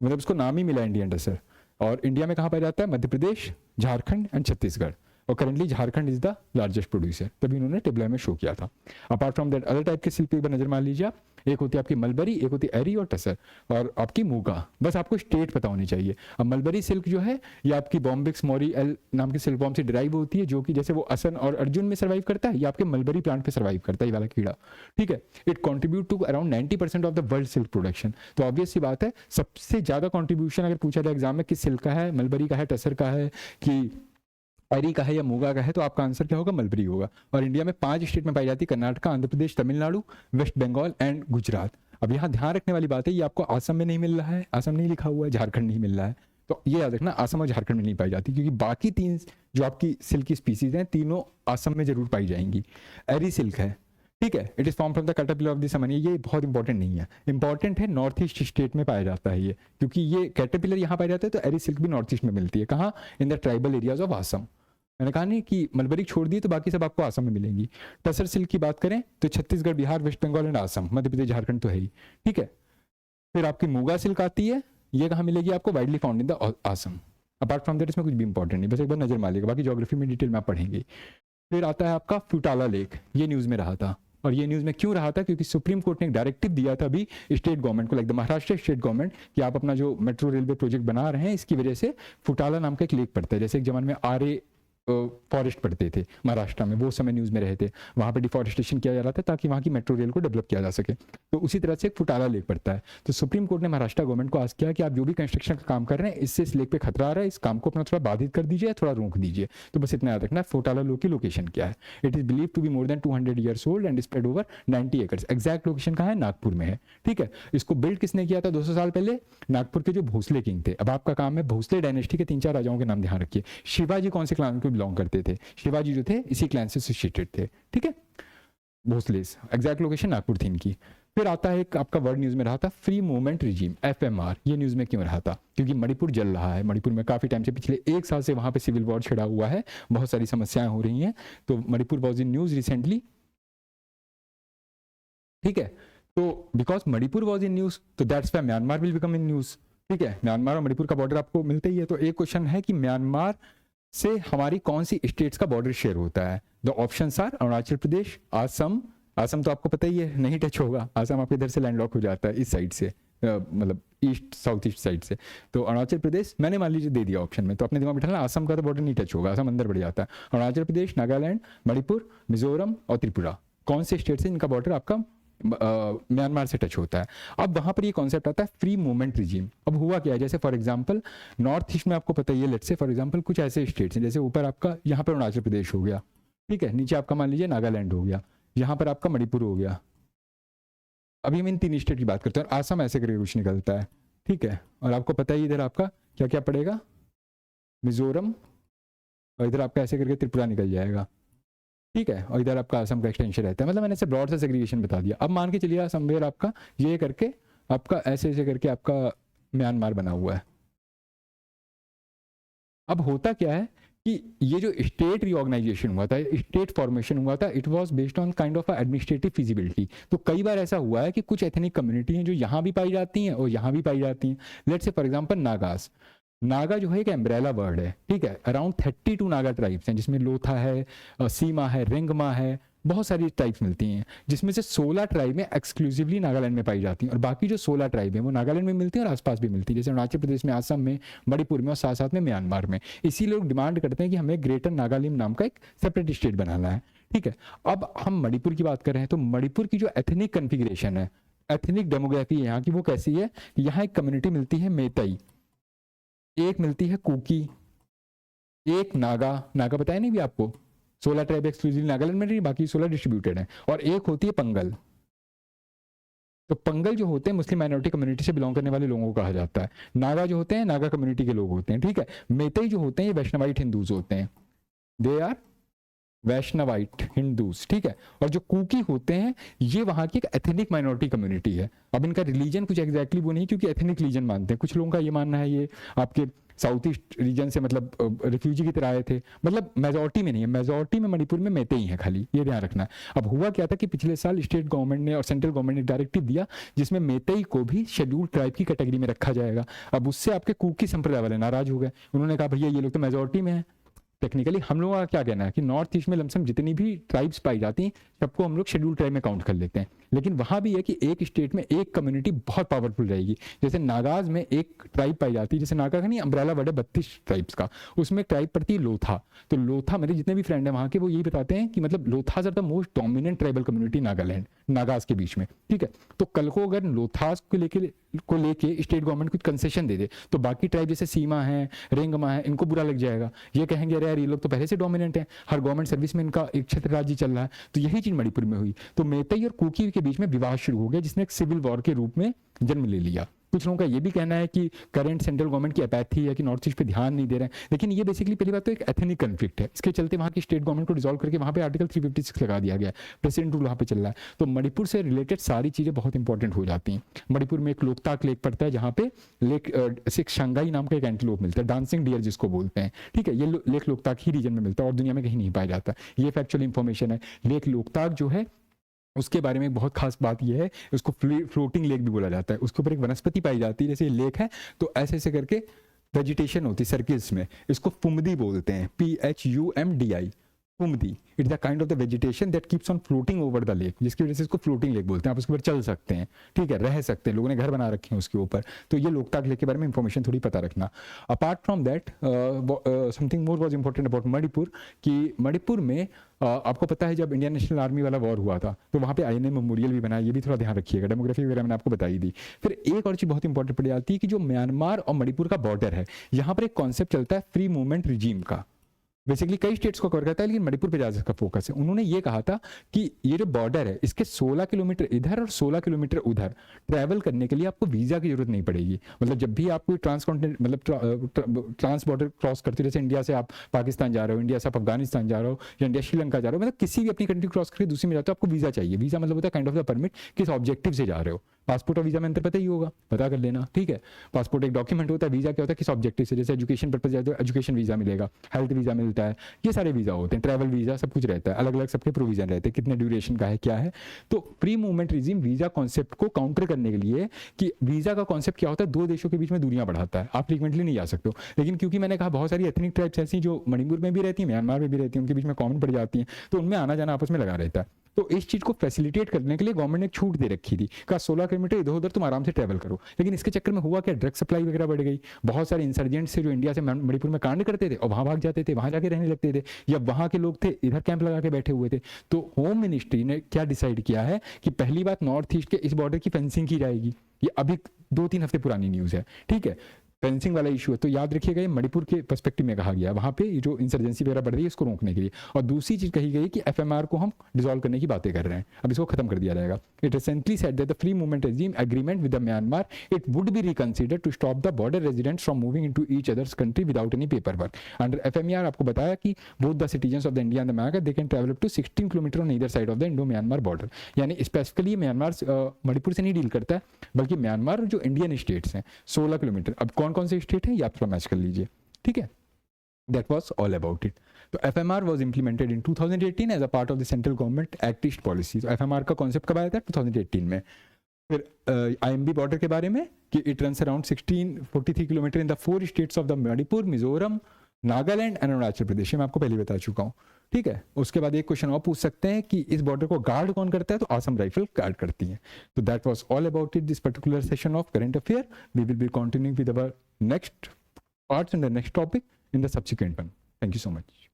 मतलब उसको नाम ही मिला इंडियन टसर। और इंडिया में कहाँ पाया जाता है, मध्य प्रदेश, झारखंड एंड छत्तीसगढ़, और currently Jharkhand is the largest producer, तभी उन्होंने टेबल में शो किया था। Apart from that other type के सिल्क पे नजर मार लीजिए आप, एक होती है आपकी मलबरी, एक होती है एरी और टसर, और आपकी मूगा। बस आपको स्टेट पता होनी चाहिए। अब मलबरी सिल्क जो है ये आपकी बॉम्बिक्स मोरी एल नाम के सिल्क फॉर्म से डिराइव होती है, जो कि जैसे वो असन और अर्जुन में सर्वाइव करता है, ये आपके मलबरी प्लांट पे सर्वाइव करता है, ये वाला कीड़ा, ठीक है। It contribute to around 90% of the world silk production. तो ऑब्वियस सी बात है, सबसे ज्यादा कॉन्ट्रीब्यूशन अगर पूछा जाए एग्जाम में किस सिल्क का है, मलबरी का है, टसर का है, कि एरी का है या मूगा का है, तो आपका आंसर क्या होगा, मलबरी होगा। और इंडिया में 5 स्टेट में पाई जाती है, कर्नाटका, आंध्र प्रदेश, तमिलनाडु, वेस्ट बंगाल एंड गुजरात। अब यहाँ ध्यान रखने वाली बात है, ये आपको आसम में नहीं मिल रहा है, आसम नहीं लिखा हुआ है, झारखंड नहीं मिल रहा है, तो ये याद रखना आसम और झारखंड में नहीं पाई जाती, क्योंकि बाकी 3 जो आपकी सिल्क की स्पीसीज हैं, तीनों आसम में जरूर पाई जाएंगी। एरी सिल्क है, ठीक है, it is form from the caterpillar of the समनिया, ये बहुत इंपॉर्टेंट नहीं है, इंपॉर्टेंट है नॉर्थ ईस्ट स्टेट में पाया जाता है ये, क्योंकि ये कैटरपिलर यहाँ पाया जाता है, तो एरी सिल्क भी नॉर्थ ईस्ट में मिलती है। कहाँ, in the tribal areas of Assam. मैंने कहा नहीं कि मलबरी छोड़ दी तो बाकी सब आपको आसम में मिलेंगी। टसर सिल्क की बात करें तो छत्तीसगढ़, बिहार, वेस्ट बंगाल एंड आसम, मध्य प्रदेश, झारखंड तो है ही, ठीक है। फिर आपकी मूगा सिल्क आती है, ये कहाँ मिलेगी आपको, widely found in the Assam. Apart from that इसमें कुछ भी इंपॉर्टेंट नहीं, बस एक बार नजर मारिएगा, बाकी ज्योग्राफी में डिटेल में आप पढ़ेंगे। फिर आता है आपका फुटाला लेक, ये न्यूज़ में रहा था, और ये न्यूज़ में क्यों रहा था, क्योंकि सुप्रीम कोर्ट ने एक डायरेक्टिव दिया था अभी स्टेट गवर्नमेंट को, like the Maharashtra state government, कि आप अपना जो मेट्रो रेलवे प्रोजेक्ट बना रहे हैं, इसकी वजह से फुटाला नाम का एक लेक पड़ता है, जैसे एक जमाने में आरे फॉरेस्ट पड़ते थे महाराष्ट्र में, वो समय न्यूज़ में रहे थे, वहाँ पे डिफॉरेस्टेशन किया जा रहा था ताकि वहाँ की मेट्रो रेल को डेवलप किया जा सके। तो उसी तरह से एक फुटाला लेक पड़ता है। तो सुप्रीम कोर्ट ने महाराष्ट्र गवर्नमेंट को आस्क किया कि आप जो भी कंस्ट्रक्शन का काम कर रहे हैं, इससे इस लेक पे खतरा आ रहा है, इस काम को अपना थोड़ा बाधित कर दीजिए, थोड़ा रोक दीजिए। तो बस इतना याद रखना, फुटाला लेक की लोकेशन क्या है। It is believe to be more than 200 years old and spread over 90 acres. Exact location कहाँ है, नागपुर में है, ठीक है। इसको बिल्ड किसने किया था 200 साल पहले, नागपुर के जो भोसले किंग थे। अब आपका काम है भोसले डायनेस्टी के 3-4 राजाओं के नाम ध्यान रखिए। शिवाजी कौन से क्लान को बिलोंग करते थे, शिवाजी जो थे इसी क्लैन से एसोसिएटेड थे, ठीक है। भोसलेस, एग्जैक्ट लोकेशन नागपुर थी इनकी। फिर आता है एक आपका वर्ड न्यूज़ में रहा था, फ्री मूवमेंट रिजीम, FMR। ये न्यूज़ में क्यों रहा था, क्योंकि मणिपुर जल रहा है, मणिपुर में काफ़ी टाइम से, पिछले 1 साल से वहाँ पे सिविल वॉर छिड़ा हुआ है, बहुत सारी समस्याएं हो रही हैं। तो Manipur was in news recently, ठीक है। तो because Manipur was in news, तो that's why Myanmar will become in news, ठीक है। म्यांमार और मणिपुर का बॉर्डर आपको मिलता ही है। तो एक क्वेश्चन है कि म्यांमार से हमारी कौन सी स्टेट्स का बॉर्डर शेयर होता है। The options are Arunachal Pradesh, Assam, Assam तो आपको पता ही है नहीं टच होगा, आसम आपके इधर से लैंडलॉक हो जाता है इस साइड से, मतलब ईस्ट साउथ ईस्ट साइड से। तो अरुणाचल प्रदेश मैंने मान लीजिए दे दिया ऑप्शन में, तो अपने दिमाग में बिठाना, आसम का तो बॉर्डर नहीं टच होगा, आसम अंदर बढ़ जाता है। अरुणाचल प्रदेश, नागालैंड, मणिपुर, मिजोरम और त्रिपुरा, कौन से स्टेट से इनका बॉर्डर आपका म्यांमार से टच होता है। अब वहां पर ये कॉन्सेप्ट आता है फ्री मूवमेंट रिजीम। अब हुआ क्या है, जैसे फॉर एग्जांपल नॉर्थ ईस्ट में आपको पता ही है, लेट्स से फॉर एग्जांपल कुछ ऐसे स्टेट्स हैं, जैसे ऊपर आपका यहाँ पर अरुणाचल प्रदेश हो गया, ठीक है, नीचे आपका मान लीजिए नागालैंड हो गया, यहाँ पर आपका मणिपुर हो गया। अभी हम इन 3 स्टेट की बात करते हैं, आसम ऐसे करके कुछ निकलता है, ठीक है। और आपको पता ही इधर आपका क्या क्या पड़ेगा, मिजोरम, और इधर आपका ऐसे करके त्रिपुरा निकल जाएगा, ठीक है। और इधर आपका असम का एक्सटेंशन रहता है। मतलब मैंने ऐसे ब्रॉड सा सेग्रीगेशन बता दिया। अब मान के चलिए समवेयर आपका ये करके आपका ऐसे ऐसे करके आपका म्यांमार बना हुआ है। अब होता क्या है कि ये जो स्टेट रीऑर्गेनाइजेशन हुआ था, स्टेट फॉर्मेशन हुआ था, it was based on kind of administrative feasibility. तो कई बार ऐसा हुआ है कि कुछ एथनिक कम्युनिटी हैं जो यहाँ भी पाई जाती हैं और यहाँ भी पाई जाती हैं। Let's say for example Nagas, Naga जो है एक एम्ब्रेला वर्ड है, ठीक है। अराउंड 32 नागा ट्राइब्स हैं, जिसमें लोथा है, सीमा है, रेंगमा है, बहुत सारी ट्राइब्स मिलती हैं, जिसमें से 16 ट्राइब में एक्सक्लूसिवली नागालैंड में पाई जाती हैं, और बाकी जो 16 ट्राइब हैं वो नागालैंड में मिलती हैं और आसपास भी मिलती है, जैसे अरुणाचल प्रदेश में, आसम में, मणिपुर में और साथ साथ में म्यांमार में। इसी लोग डिमांड करते हैं कि हमें ग्रेटर नागालिम नाम का एक सेपरेट स्टेट बनाना है, ठीक है। अब हम मणिपुर की बात कर रहे हैं, तो मणिपुर की जो एथनिक कन्फिग्रेशन है, एथनिक डेमोग्राफी यहाँ की, वो कैसी है, यहाँ एक कम्युनिटी मिलती है मेतई, एक मिलती है कुकी, एक नागा बताया नहीं भी आपको, 16 ट्राइब एक्सक्लूसिव नागालैंड में नहीं, बाकी 16 डिस्ट्रीब्यूटेड है। और एक होती है पंगल। तो पंगल जो होते हैं मुस्लिम माइनॉरिटी कम्युनिटी से बिलोंग करने वाले लोगों को कहा जाता है। नागा जो होते हैं नागा कम्युनिटी के लोग होते हैं, ठीक है। मेतई जो होते हैं ये वैष्णवाइट हिंदूज होते हैं, दे आर वैष्णवाइट हिंदूज, ठीक है। और जो कुकी होते हैं ये वहां की एक एथनिक माइनॉरिटी कम्युनिटी है। अब इनका रिलीजन कुछ एग्जैक्टली वो नहीं, क्योंकि एथनिक रिलीजन मानते हैं। कुछ लोगों का ये मानना है ये आपके साउथ ईस्ट रीजन से मतलब रिफ्यूजी की तरह आए थे, मतलब मेजोरिटी में नहीं है, मेजोरिटी में मणिपुर में मेते ही हैं खाली, ये ध्यान रखना है। अब हुआ क्या था कि पिछले साल स्टेट गवर्नमेंट ने और सेंट्रल गवर्नमेंट ने डायरेक्टिव दिया जिसमें मेतेई को भी शेड्यूल्ड ट्राइब की कैटेगरी में रखा जाएगा। अब उससे आपके कुकी संप्रदाय वाले नाराज हो गए, उन्होंने कहा भैया ये लोग तो मेजोरिटी में है। टेक्निकली हम लोगों का क्या कहना है कि नॉर्थ ईस्ट में लमसम जितनी भी ट्राइब्स पाई जाती हैं सबको हम लोग शेड्यूल ट्राइब में काउंट कर लेते हैं। लेकिन वहां भी है कि एक स्टेट में एक कम्युनिटी बहुत पावरफुल रहेगी। जैसे नागाज में एक ट्राइब पाई जाती है, जैसे नागा का नहीं अम्ब्रेला वर्ड है 32 ट्राइब्स का, उसमें ट्राइब पड़ती है लोथा। तो लोथा मेरे जितने भी फ्रेंड हैं वहां के वो यही बताते हैं कि मतलब Lothas are the most dominant tribal community Nagaland Nagas के बीच में, ठीक है। तो कल को अगर लोथास को लेके स्टेट गवर्नमेंट कुछ कंसेशन दे दे तो बाकी ट्राइब जैसे सीमा है, रेंगमा है, इनको बुरा लग जाएगा। ये कहेंगे अरे यार ये लोग तो पहले से डोमिनेंट हैं, हर गवर्नमेंट सर्विस में इनका एक छत्र राज्य चल रहा है। तो यही चीज मणिपुर में हुई। तो मेतई और कुकी के बीच में विवाद शुरू हो गया जिसने एक सिविल वॉर के रूप में जन्म ले लिया। कुछ लोगों का ये भी कहना है कि करंट सेंट्रल गवर्नमेंट की अपैथी है कि नॉर्थ ईस्ट पे ध्यान नहीं दे रहे हैं। लेकिन ये बेसिकली पहली बात तो एक एथनिक कन्फ्लिक्ट है, इसके चलते वहां की स्टेट गवर्नमेंट को डिसॉल्व करके वहां पे आर्टिकल 356 लगा दिया गया, प्रेसिडेंट रूल वहां पे चल रहा है। तो मणिपुर से रिलेटेड सारी चीजें बहुत इंपॉर्टेंट हो जाती हैं। मणिपुर में एक लोकताक लेक पड़ता है जहाँ पे लेक शंघाई नाम का एक एंटीलोप मिलता है, डांसिंग डियर जिसको बोलते हैं, ठीक है। ये लेक लोकताक ही रीजन में मिलता है और दुनिया में कहीं नहीं पाया जाता। ये फैक्चुअल इंफॉर्मेशन है। लेक लोकताक जो है उसके बारे में बहुत खास बात यह है, उसको फ्लोटिंग लेक भी बोला जाता है। उसके ऊपर एक वनस्पति पाई जाती है, जैसे ये लेक है तो ऐसे ऐसे करके वेजिटेशन होती है सर्किल्स में, इसको फुमदी बोलते हैं, PHUMDI, phumdi. It's the kind of the vegetation that keeps on floating over the lake, जिसकी वजह से इसको फ्लोटिंग लेक बोलते हैं। आप उसके ऊपर चल सकते हैं, ठीक है, रह सकते हैं, लोगों ने घर बना रखे हैं उसके ऊपर। तो ये लोकताक लेक के बारे में इंफॉर्मेशन थोड़ी पता रखना। Apart from that something more was important about Manipur कि मणिपुर में आपको पता है जब इंडियन नेशनल आर्मी वाला वॉर हुआ था तो वहाँ पे INA मेमोरियल भी बना, ये भी थोड़ा ध्यान रखिएगा। डेमोग्राफी वगैरह मैंने आपको बताई दी। फिर एक और चीज़ बहुत इंपॉर्टेंट पड़ जाती है कि जो म्यांमार और मणिपुर का बॉर्डर है, यहाँ पर एक कॉन्सेप्ट चलता है फ्री मूवमेंट रिजीम का। बेसिकली कई स्टेट्स को कवर करता है लेकिन मणिपुर पे ज़्यादा इसका फोकस है। उन्होंने ये कहा था कि ये जो बॉर्डर है इसके 16 किलोमीटर इधर और 16 किलोमीटर उधर ट्रैवल करने के लिए आपको वीज़ा की जरूरत नहीं पड़ेगी। मतलब जब भी आप कोई ट्रांस बॉर्डर क्रॉस करते हो, जैसे इंडिया से आप पाकिस्तान जा रहे हो, इंडिया से आप अफगानिस्तान जा रहे हो या इंडिया श्रीलंका जा रहे हो, मतलब किसी भी अपनी कंट्री क्रॉस करके दूसरी में जाते हो आपको वीज़ा चाहिए। वीज़ा मतलब होता है काइंड ऑफ द परमिट, किस ऑब्जेक्टिव से जा रहे हो। पासपोर्ट और वीज़ा में अंतर पता ही होगा, पता कर लेना, ठीक है। पासपोर्ट एक डॉक्यूमेंट होता है, वीज़ा क्या होता है किस ऑब्जेक्टिव से, जैसे एजुकेशन पर्पज जाते हो एजुकेशन वीज़ा मिलेगा, हेल्थ वीज़ा मिलता है, ये सारे वीज़ा होते हैं, ट्रैवल वीज़ा सब कुछ रहता है, अलग अलग सबके प्रोविजन रहते हैं, कितने ड्यूरेशन का है क्या है। तो free movement regime visa concept को काउंटर करने के लिए कि वीज़ा का कॉन्सेप्ट क्या होता है, दो देशों के बीच में दूरियां बढ़ाता है, आप फ्रीक्वेंटली नहीं जा सकते हो। लेकिन क्योंकि मैंने कहा बहुत सारी एथनिक ट्राइब्स ऐसी जो मणिपुर में भी रहती हैं, म्यांमार में भी रहती हैं, उनके बीच में कॉमन पड़ जाती हैं, तो उनमें आना जाना आपस में लगा रहता है। तो इस चीज को फैसिलिटेट करने के लिए गवर्नमेंट ने एक छूट दे रखी थी, कहा 16 किलोमीटर इधर उधर तुम आराम से ट्रैवल करो। लेकिन इसके चक्कर में हुआ क्या, ड्रग सप्लाई वगैरह बढ़ गई, बहुत सारे इंसर्जेंट्स से जो इंडिया से मणिपुर में कांड करते थे और वहां भाग जाते थे, वहां जाके रहने लगते थे, या वहां के लोग थे इधर कैंप लगा के बैठे हुए थे। तो होम मिनिस्ट्री ने क्या डिसाइड किया है कि पहली बात नॉर्थ ईस्ट के इस बॉर्डर की फेंसिंग की जाएगी। ये अभी 2-3 हफ्ते पुरानी न्यूज है, ठीक है, फेंसिंग वाला इशू है। तो याद रखिएगा ये मणिपुर के पर्सपेक्टिव में कहा गया, वहां पे जो इंसर्जेंसी वगैरह बढ़ रही है इसको रोकने के लिए। और दूसरी चीज कही गई कि FMR को हम डिसॉल्व करने की बातें कर रहे हैं, अब इसको खत्म कर दिया जाएगा। It recently said that the free movement regime agreement with the Myanmar it would be reconsidered to stop the border residents from moving into each others country without any paper work. Under FMER आपको बताया कि both the citizens of the India and the Myanmar they can travel up to 16 kilometre on either side of the Indo Myanmar border. यानी specifically Myanmar Manipur से नहीं deal करता है, बल्कि Myanmar जो इंडियन स्टेट्स हैं 16 किलोमीटर। अब कौन कौन से स्टेट हैं आप थोड़ा मैच कर लीजिए, ठीक है। That was all about it. तो FMR was implemented in 2018 as a part of the central government Act East policy. तो FMR का कॉन्सेप्ट कब आया था 2018 में। फिर IMB बॉर्डर के बारे में कि it runs around 1643 kilometre in the 4 states of the Manipur, Mizoram, Nagaland and Arunachal Pradesh. मैं आपको पहले बता चुका हूँ, ठीक है। उसके बाद एक क्वेश्चन और पूछ सकते हैं कि इस बॉर्डर को गार्ड कौन करता है, तो आसम राइफल गार्ड करती है। तो that was all about it this particular session of current affair. We will be continuing with our next parts in the next topic in the subsequent one. Thank you so much.